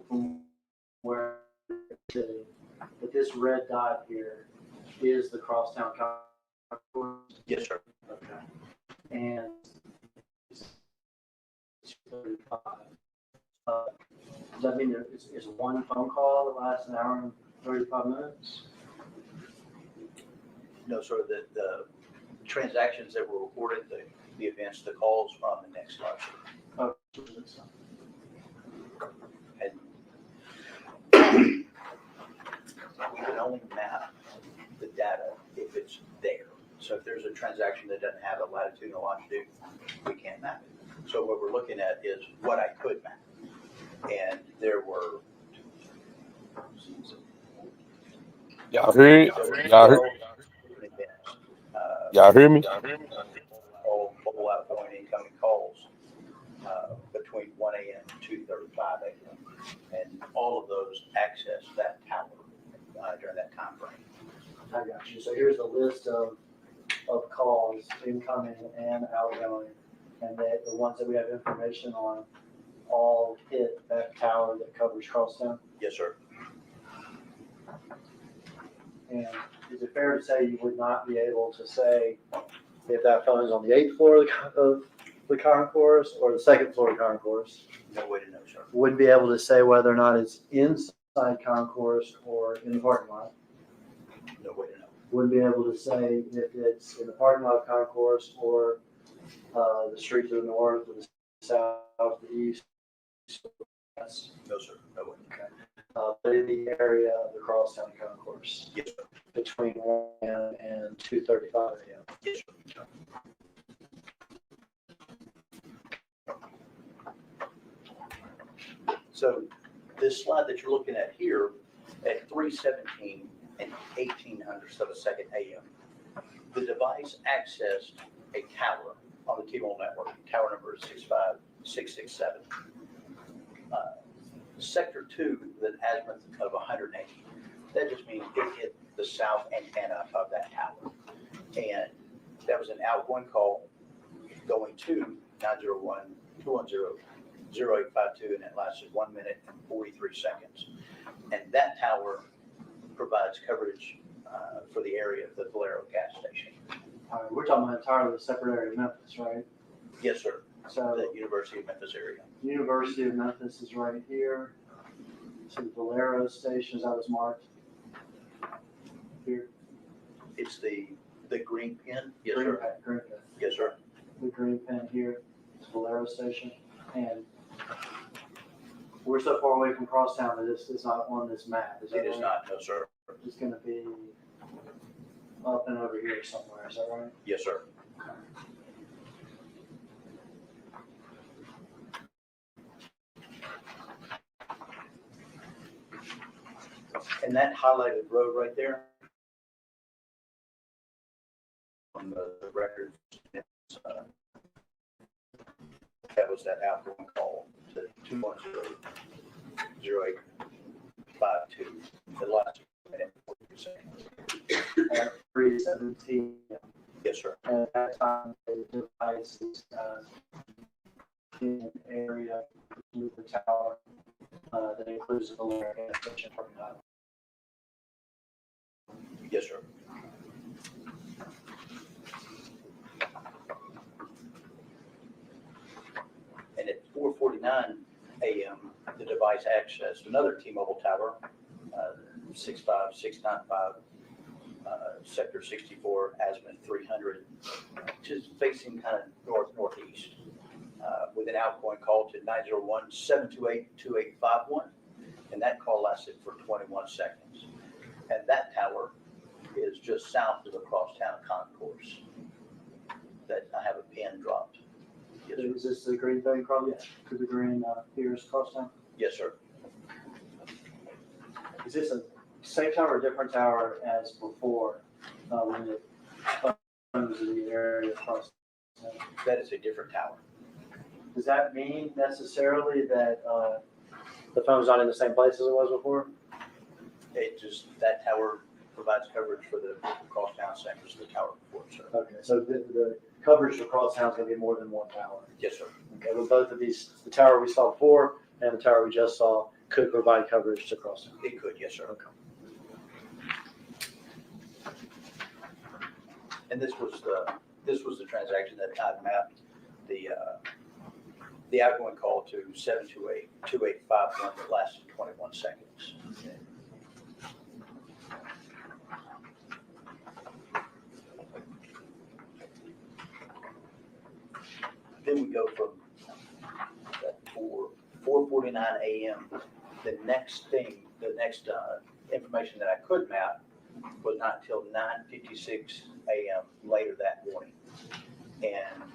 where it's sitting. But this red dot here is the crosstown concourse. Yes, sir. Okay. And does that mean it's one phone call that lasts an hour and 35 minutes? No, sir. The transactions that were reported, the events, the calls are on the next slide. Oh, And we can only map the data if it's there. So if there's a transaction that doesn't have a latitude and a longitude, we can't map it. So what we're looking at is what I could map. And there were. Y'all hear it? Y'all hear me? All outgoing incoming calls between 1 a.m. and 2:35 a.m. And all of those access that tower during that time frame. I got you. So here's a list of calls, incoming and outgoing, and the ones that we have information on all hit that tower that covers Crosstown. Yes, sir. And is it fair to say you would not be able to say if that phone is on the 8th floor of the concourse or the 2nd floor of the concourse? No way to know, sir. Wouldn't be able to say whether or not it's inside concourse or in the parking lot. No way to know. Wouldn't be able to say if it's in the parking lot of concourse or the street to the north or the south, the east. No, sir. No way. Okay. But in the area of the Crosstown concourse. Yes, sir. Between 1 a.m. and 2:35 a.m. Yes, sir. So this slide that you're looking at here at 3:17 and 1800ths of a second a.m., the device accessed a tower on the T-Mobile network. Tower number is 65667. Sector 2, the azimuth of 180. That just means it hit the south antenna of that tower. And that was an outgoing call going to 901-210-0852, and it lasted 1 minute and 43 seconds. And that tower provides coverage for the area of the Valero gas station. We're talking about entirely a separate area of Memphis, right? Yes, sir. So The University of Memphis area. University of Memphis is right here. So the Valero station, that was marked here. It's the green pin. Yes, Green sir. pin, green pin. Yes, sir. The green pin here is Valero station. And we're so far away from Crosstown that this is not on this map. Is that It is right? not, no, sir. It's gonna be up and over here somewhere, is that right? Yes, sir. And that highlighted road right there on the record, that was that outgoing call to 210-0852. The last minute, 40 seconds. At 3:17. Yes, sir. And at that time, the device is in an area with the tower that includes the lower gas station from the highway. Yes, sir. And at 4:49 a.m., the device accessed another T-Mobile tower, 65695, sector 64, azimuth 300, which is facing kind of northeast, with an outgoing call to 901-728-2851, and that call lasted for 21 seconds. And that tower is just south of the crosstown concourse that I have a pin dropped. Yes, sir. Is this the green thing, probably? To the green Pierce Crosstown? Yes, sir. Is this a same tower or different tower as before when it comes to the area across? That is a different tower. Does that mean necessarily that the phone's not in the same place as it was before? It just, that tower provides coverage for the crosstown sectors of the tower before, sir. Okay, so the coverage for Crosstown is going to be more than one tower. Yes, sir. Okay, well, both of these, the tower we saw before and the tower we just saw, could provide coverage to Crosstown. It could, yes, sir. Okay. And this was the transaction that I mapped the outgoing call to 728-2851 that lasted 21 seconds. Then we go from that 4:49 a.m. The next information that I could map was not until 9:56 a.m. later that morning. And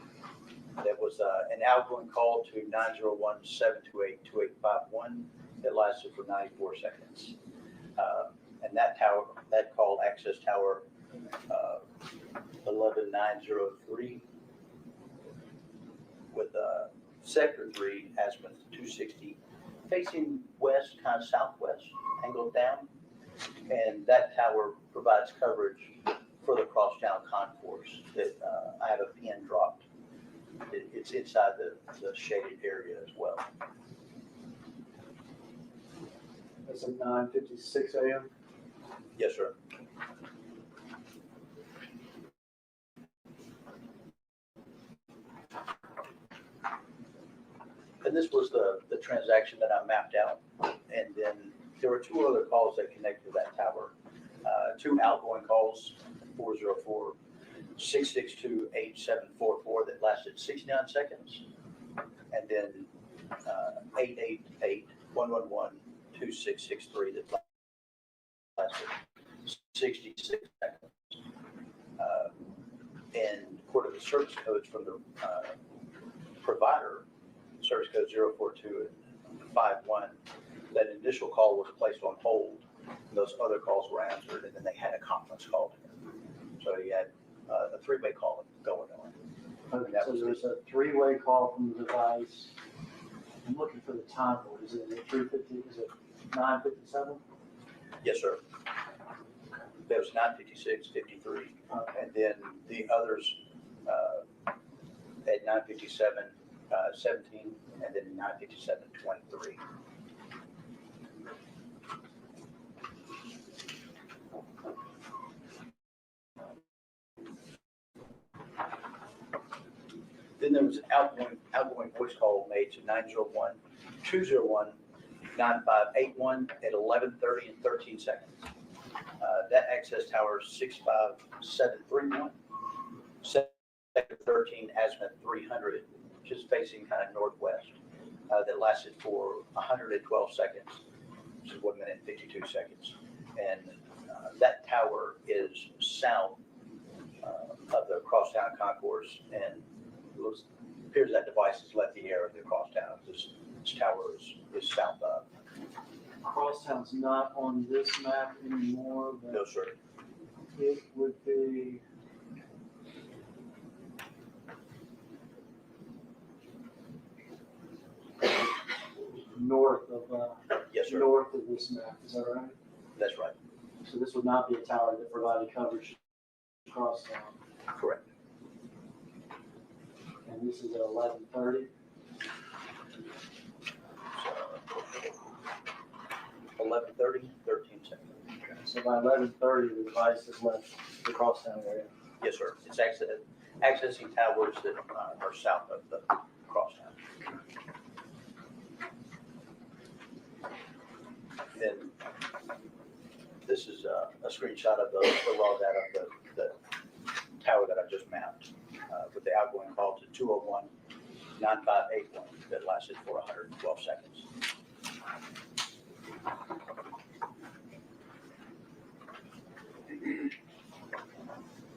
there was an outgoing call to 901-728-2851 that lasted for 94 seconds. And that call access tower 11903 with sector 3 azimuth 260 facing west, kind of southwest, angled down. And that tower provides coverage for the crosstown concourse that I have a pin dropped. It's inside the shaded area as well. That's at 9:56 a.m. Yes, sir. And this was the transaction that I mapped out. And then there were two other calls that connected to that tower. Two outgoing calls, 404-662-8744 that lasted 69 seconds. And then 888-111-2663 that lasted 66 seconds. And according to the service codes from the provider, service code 04251, that initial call was placed on hold. And those other calls were answered, and then they had a conference call. So you had a three-way call going on. Okay, so there was a three-way call from the device. I'm looking for the time code. Is it 350? Is it 9:57? Yes, sir. That was 9:56:53, and then the others at 9:57:17, and then 9:57:23. Then there was an outgoing voice call made to 901-201-9581 at 11:30 and 13 seconds. That access tower is 65731, sector 13, azimuth 300, just facing kind of northwest. that lasted for 112 seconds, which is 1 minute and 52 seconds. And that tower is south of the crosstown concourse, and it appears that device has left the air of the crosstown. This tower is south of. Crosstown's not on this map anymore, but No, sir. it would be. North of, Yes, sir. north of this map, is that right? That's right. So this would not be a tower that provided coverage crosstown. Correct. And this is at 11:30. 11:30, 13 seconds. So by 11:30, the device has left the crosstown area. Yes, sir. It's accessing towers that are south of the crosstown. Then this is a screenshot of the raw data of the tower that I just mapped with the outgoing call to 201-9581 that lasted for 112 seconds.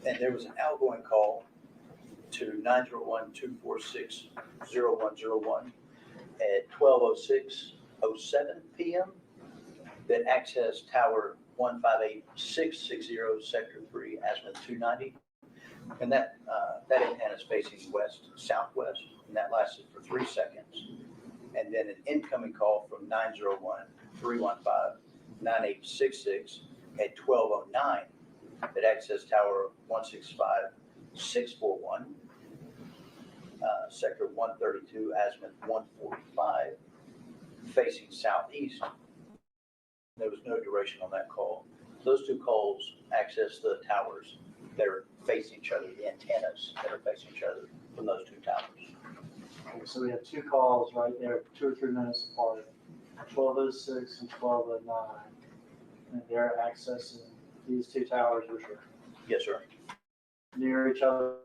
And there was an outgoing call to 901-246-0101 at 12:06:07 p.m. that accessed tower 158660 sector 3 azimuth 290, and that antenna is facing west southwest, and that lasted for 3 seconds. And then an incoming call from 901-315-9866 at 12:09 that accessed tower 165641 sector 132 azimuth 145 facing southeast. There was no duration on that call. Those two calls access the towers that are facing each other, the antennas that are facing each other from those two towers. Okay, so we have two calls right there, 2 or 3 minutes apart, 12:06 and 12:09, and they're accessing these two towers, which are Yes, sir. near each other.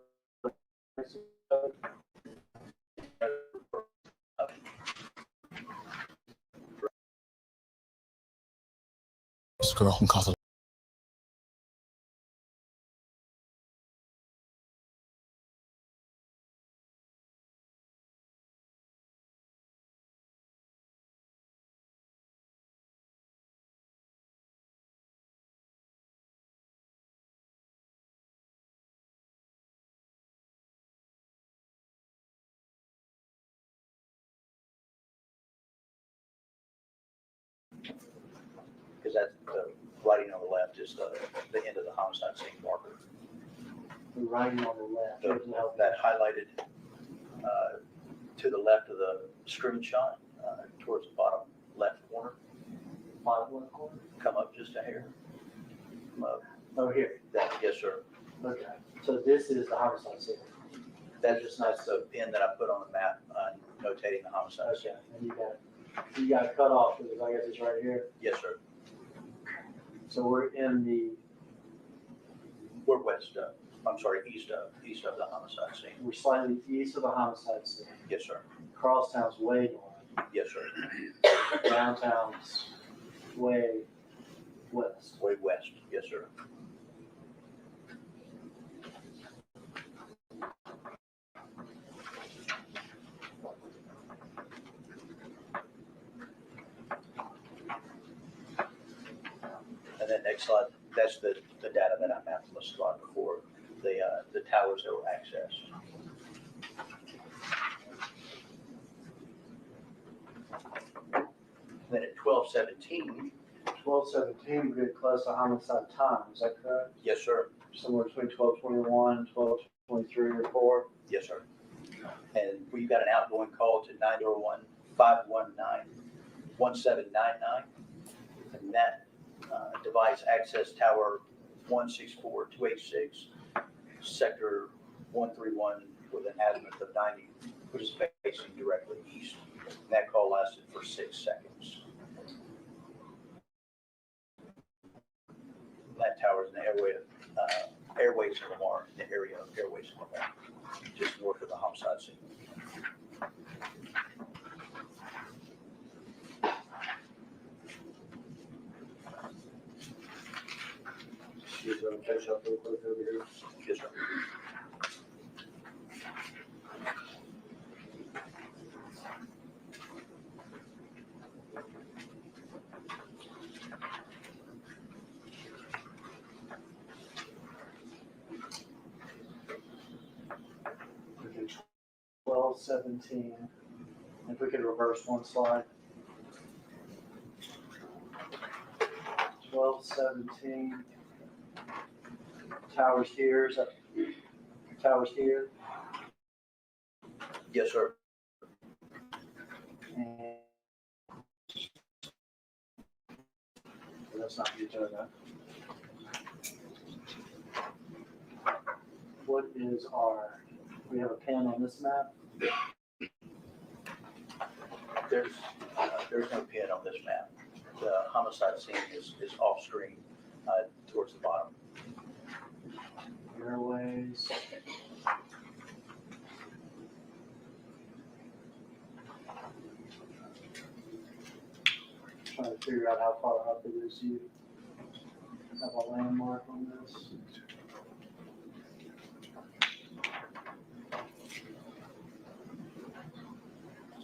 Because that's the writing on the left is the end of the homicide scene marker. The writing on the left. That highlighted to the left of the screenshot, towards the bottom left corner. Bottom left corner? Come up just a hair. Come up. Oh, here. Yes, sir. Okay. So this is the homicide scene. That's the pin that I put on the map, notating the homicide scene. Okay. And you got it cut off because I guess it's right here. Yes, sir. So we're west of, east of the homicide scene. we're slightly east of the homicide scene. Yes, sir. Crosstown's way north. Yes, sir. Downtown's way west. Way west. Yes, sir. And then next slide, that's the data that I mapped on the slide before, the towers that were accessed. Then at 12:17. 12:17, we're getting close to homicide time. Is that correct? Yes, sir. Somewhere between 12:21 and 12:23 or 4. Yes, sir. And we've got an outgoing call to 901-519-1799. And that device access tower 164286, sector 131 with an azimuth of 90, which is facing directly east. And that call lasted for 6 seconds. That tower is in the airways of Lamar, the area of airways of Lamar, just north of the homicide scene. Just catch up real quick over here. Yes, sir. Okay, 12:17. If we could reverse one slide. 12:17. Towers here, is that towers here? Yes, sir. And that's not the agenda. What is we have a pin on this map? There's no pin on this map. The homicide scene is off screen, towards the bottom. Airways. Trying to figure out how far up it is. You have a landmark on this.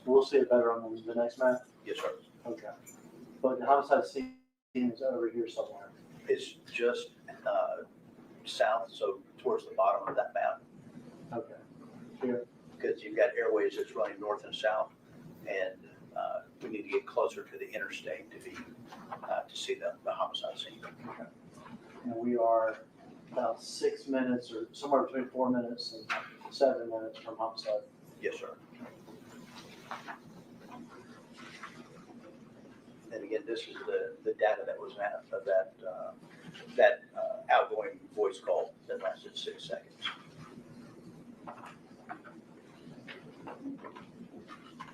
We'll see it better on the next map. Yes, sir. Okay. But the homicide scene is over here somewhere. It's just south, so towards the bottom of that map. Okay. Here. Because you've got airways that's running north and south, and we need to get closer to the interstate to see the homicide scene. Okay. And we are about 6 minutes or somewhere between 4 minutes and 7 minutes from homicide. Yes, sir. And again, this is the data that was of that outgoing voice call that lasted 6 seconds.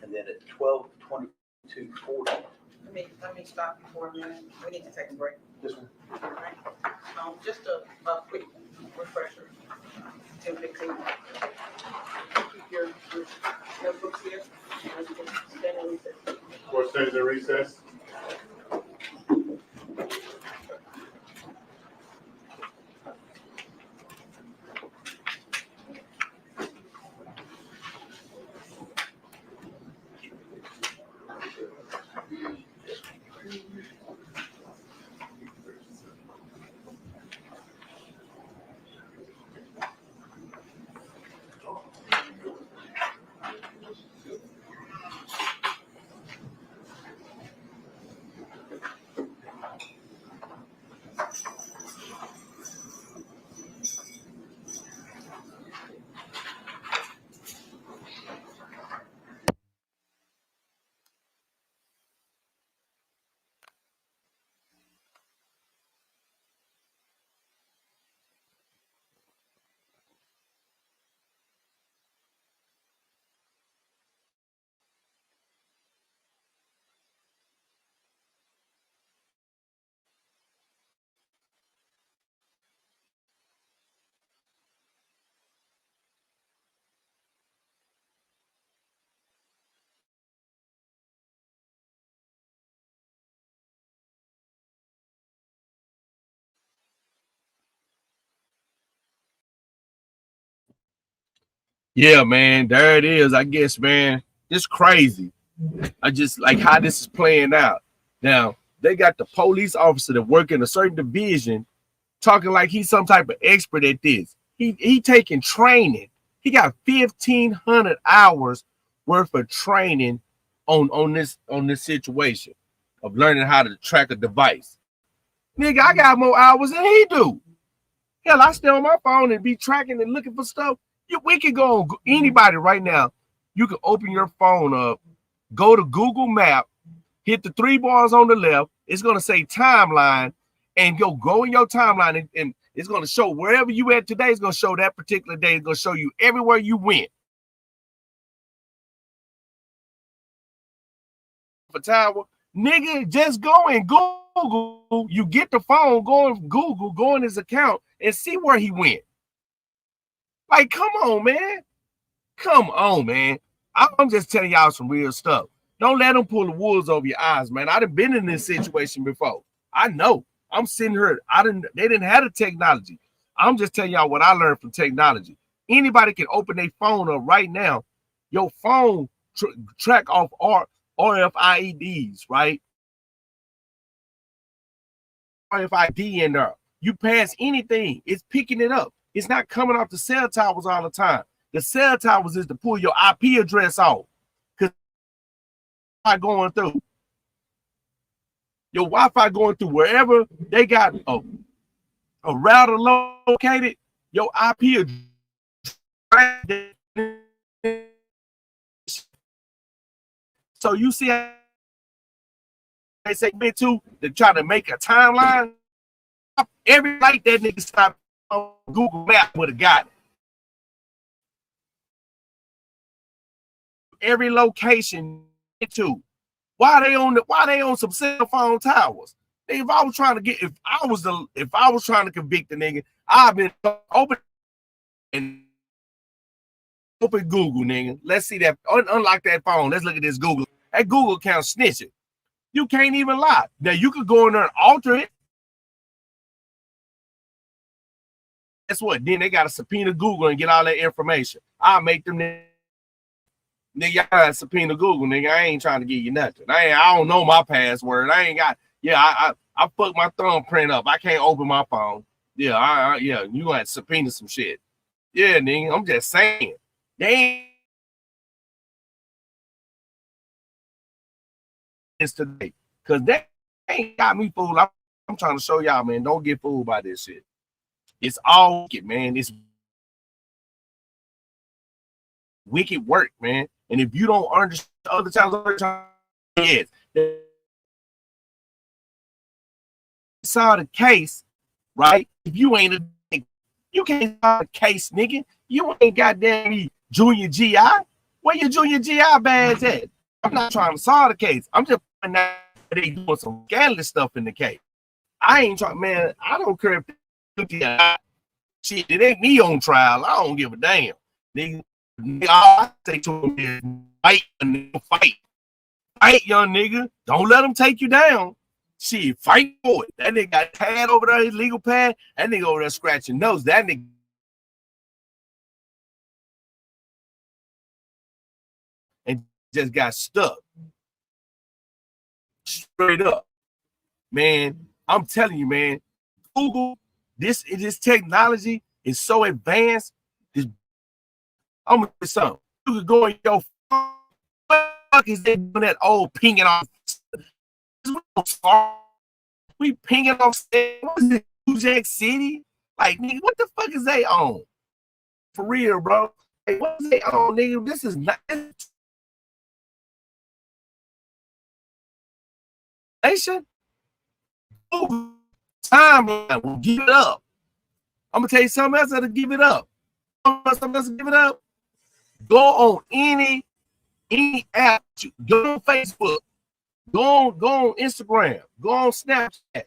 And then at 12:22:40. Let me stop you for a minute. We need to take a break. This one. All right. Just a quick refresher. 10-15. Keep your notebooks here. And we can stand in recess. Court stays in recess. Yeah, man, there it is. I guess, man, it's crazy. I just like how this is playing out. Now, they got the police officer that work in a certain division talking like he's some type of expert at this. He taking training. He got 1,500 hours worth of training on this situation of learning how to track a device. Nigga, I got more hours than he do. Hell, I stay on my phone and be tracking and looking for stuff. We can go on anybody right now. You can open your phone up, go to Google Map, hit the 3 bars on the left. It's going to say timeline, and go in your timeline, and it's going to show wherever you at today. It's going to show that particular day. It's going to show you everywhere you went. For tower, nigga, just go and Google. You get the phone, go and Google, go in his account, and see where he went. Like, come on, man. Come on, man. I'm just telling y'all some real stuff. Don't let them pull the wolves over your eyes, man. I done been in this situation before. I know. I'm sitting here. They didn't have the technology. I'm just telling y'all what I learned from technology. Anybody can open their phone up right now. Your phone track off RFIDs, right? RFID in there. You pass anything, it's picking it up. It's not coming off the cell towers all the time. The cell towers is to pull your IP address off. Because going through. Your Wi-Fi going through wherever they got a router located, your IP address. So you see how they say me too to try to make a timeline. Every light that nigga stop on Google Maps would have got it. Every location to. Why they on some cell phone towers? If I was trying to convict the nigga, I've been open Google, nigga. Let's see that. Unlock that phone. Let's look at this Google. That Google account snitching. You can't even lie. Now you could go in there and alter it. Guess what? Then they got to subpoena Google and get all that information. I'll make them nigga, I subpoena Google, nigga. I ain't trying to give you nothing. I don't know my password. I ain't got. Yeah, I fucked my thumbprint up. I can't open my phone. Yeah, yeah. You gonna have to subpoena some shit. Yeah, nigga. I'm just saying. They ain't today, cause they ain't got me fooled. I'm trying to show y'all, man. Don't get fooled by this shit. It's all wicked, man. It's wicked work, man. And if you don't understand other times, yes. Saw the case, right? If you ain't you can't solve the case, nigga. You ain't goddamn junior GI. Where your junior GI badge at? I'm not trying to solve the case. I'm just finding out they doing some scandalous stuff in the case. I ain't trying, man. I don't care if shit, it ain't me on trial. I don't give a damn, nigga. All I say to him is fight, young nigga. Don't let them take you down. Shit, fight for it. That nigga got pad over there, his legal pad. That nigga over there scratching nose. That nigga and just got stuck. Straight up. Man, I'm telling you, man, Google, this technology is so advanced. I'm gonna do something. You could go in your phone. What the fuck is they doing that old pinging off? We pinging off. What is it? New Jack City? Like, nigga, what the fuck is they on? For real, bro. Hey, what is they on, nigga? This is not nation. Timeline will give it up. I'm gonna tell you something else that'll give it up. Something else to give it up. Go on any app. Go on Facebook. Go on Instagram. Go on Snapchat.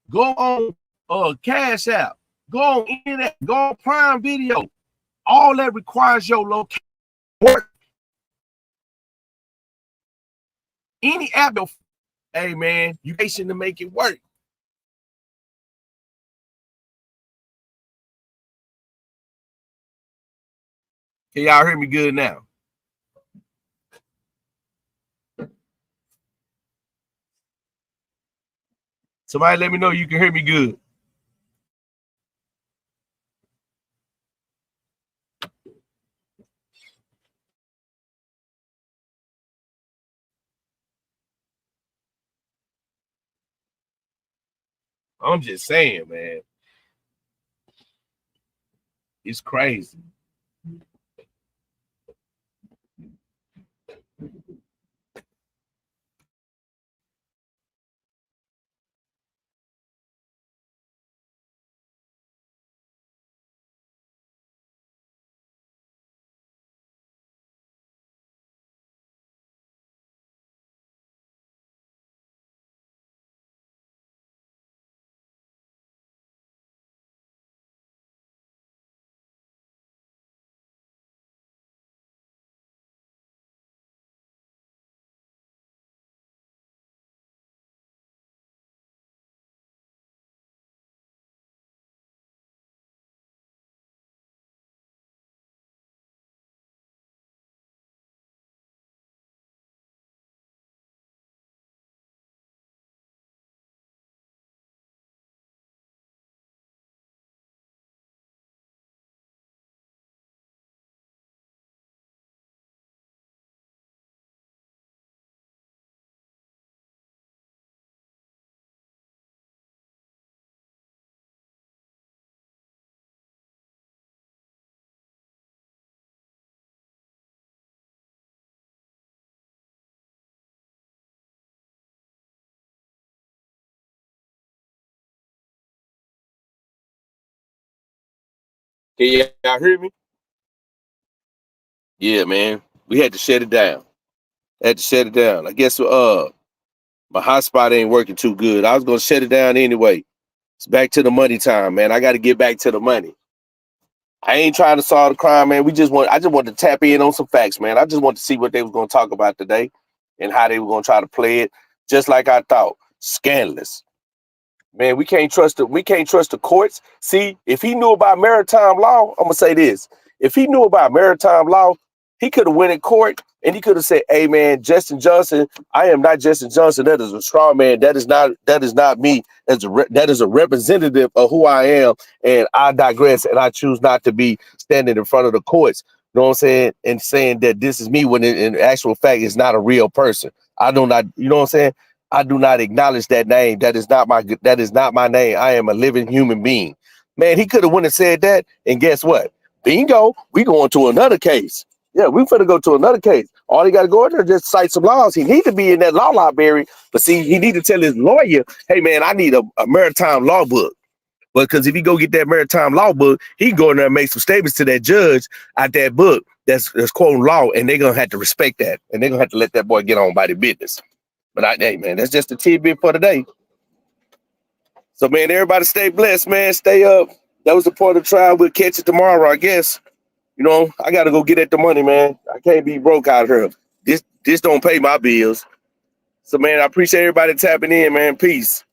Go on Cash App. Go on internet. Go on Prime Video. All that requires your location. Work. Any app. Hey man, you patient to make it work. Can y'all hear me good now? Somebody let me know you can hear me good. I'm just saying, man. It's crazy. Can y'all hear me? Yeah, man. We had to shut it down. I guess my hotspot ain't working too good. I was gonna shut it down anyway. It's back to the money time, man. I gotta get back to the money. I ain't trying to solve the crime, man. I just wanted to tap in on some facts, man. I just wanted to see what they was gonna talk about today and how they were gonna try to play it, just like I thought. Scandalous. Man, we can't trust the courts. See, if he knew about maritime law, I'm gonna say this. If he knew about maritime law, he could have went in court and he could have said, "Hey man, Justin Johnson, I am not Justin Johnson. That is a straw man. That is not me. That is a representative of who I am, and I digress, and I choose not to be standing in front of the courts." You know what I'm saying? And saying that this is me when in actual fact it's not a real person. I do not, you know what I'm saying? I do not acknowledge that name. That is not my name. I am a living human being. Man, he could have went and said that, and guess what? Bingo, we going to another case. Yeah, we finna go to another case. All he got to go in there is just cite some laws. He need to be in that law library, but see, he need to tell his lawyer, "Hey man, I need a maritime law book." But because if he go get that maritime law book, he can go in there and make some statements to that judge out that book that's quoting law, and they're gonna have to respect that, and they're gonna have to let that boy get on by the business. But hey man, that's just a tidbit for today. So man, everybody stay blessed, man. Stay up. That was the part of the trial. We'll catch it tomorrow, I guess. You know, I gotta go get at the money, man. I can't be broke out here. This don't pay my bills. So man, I appreciate everybody tapping in, man. Peace.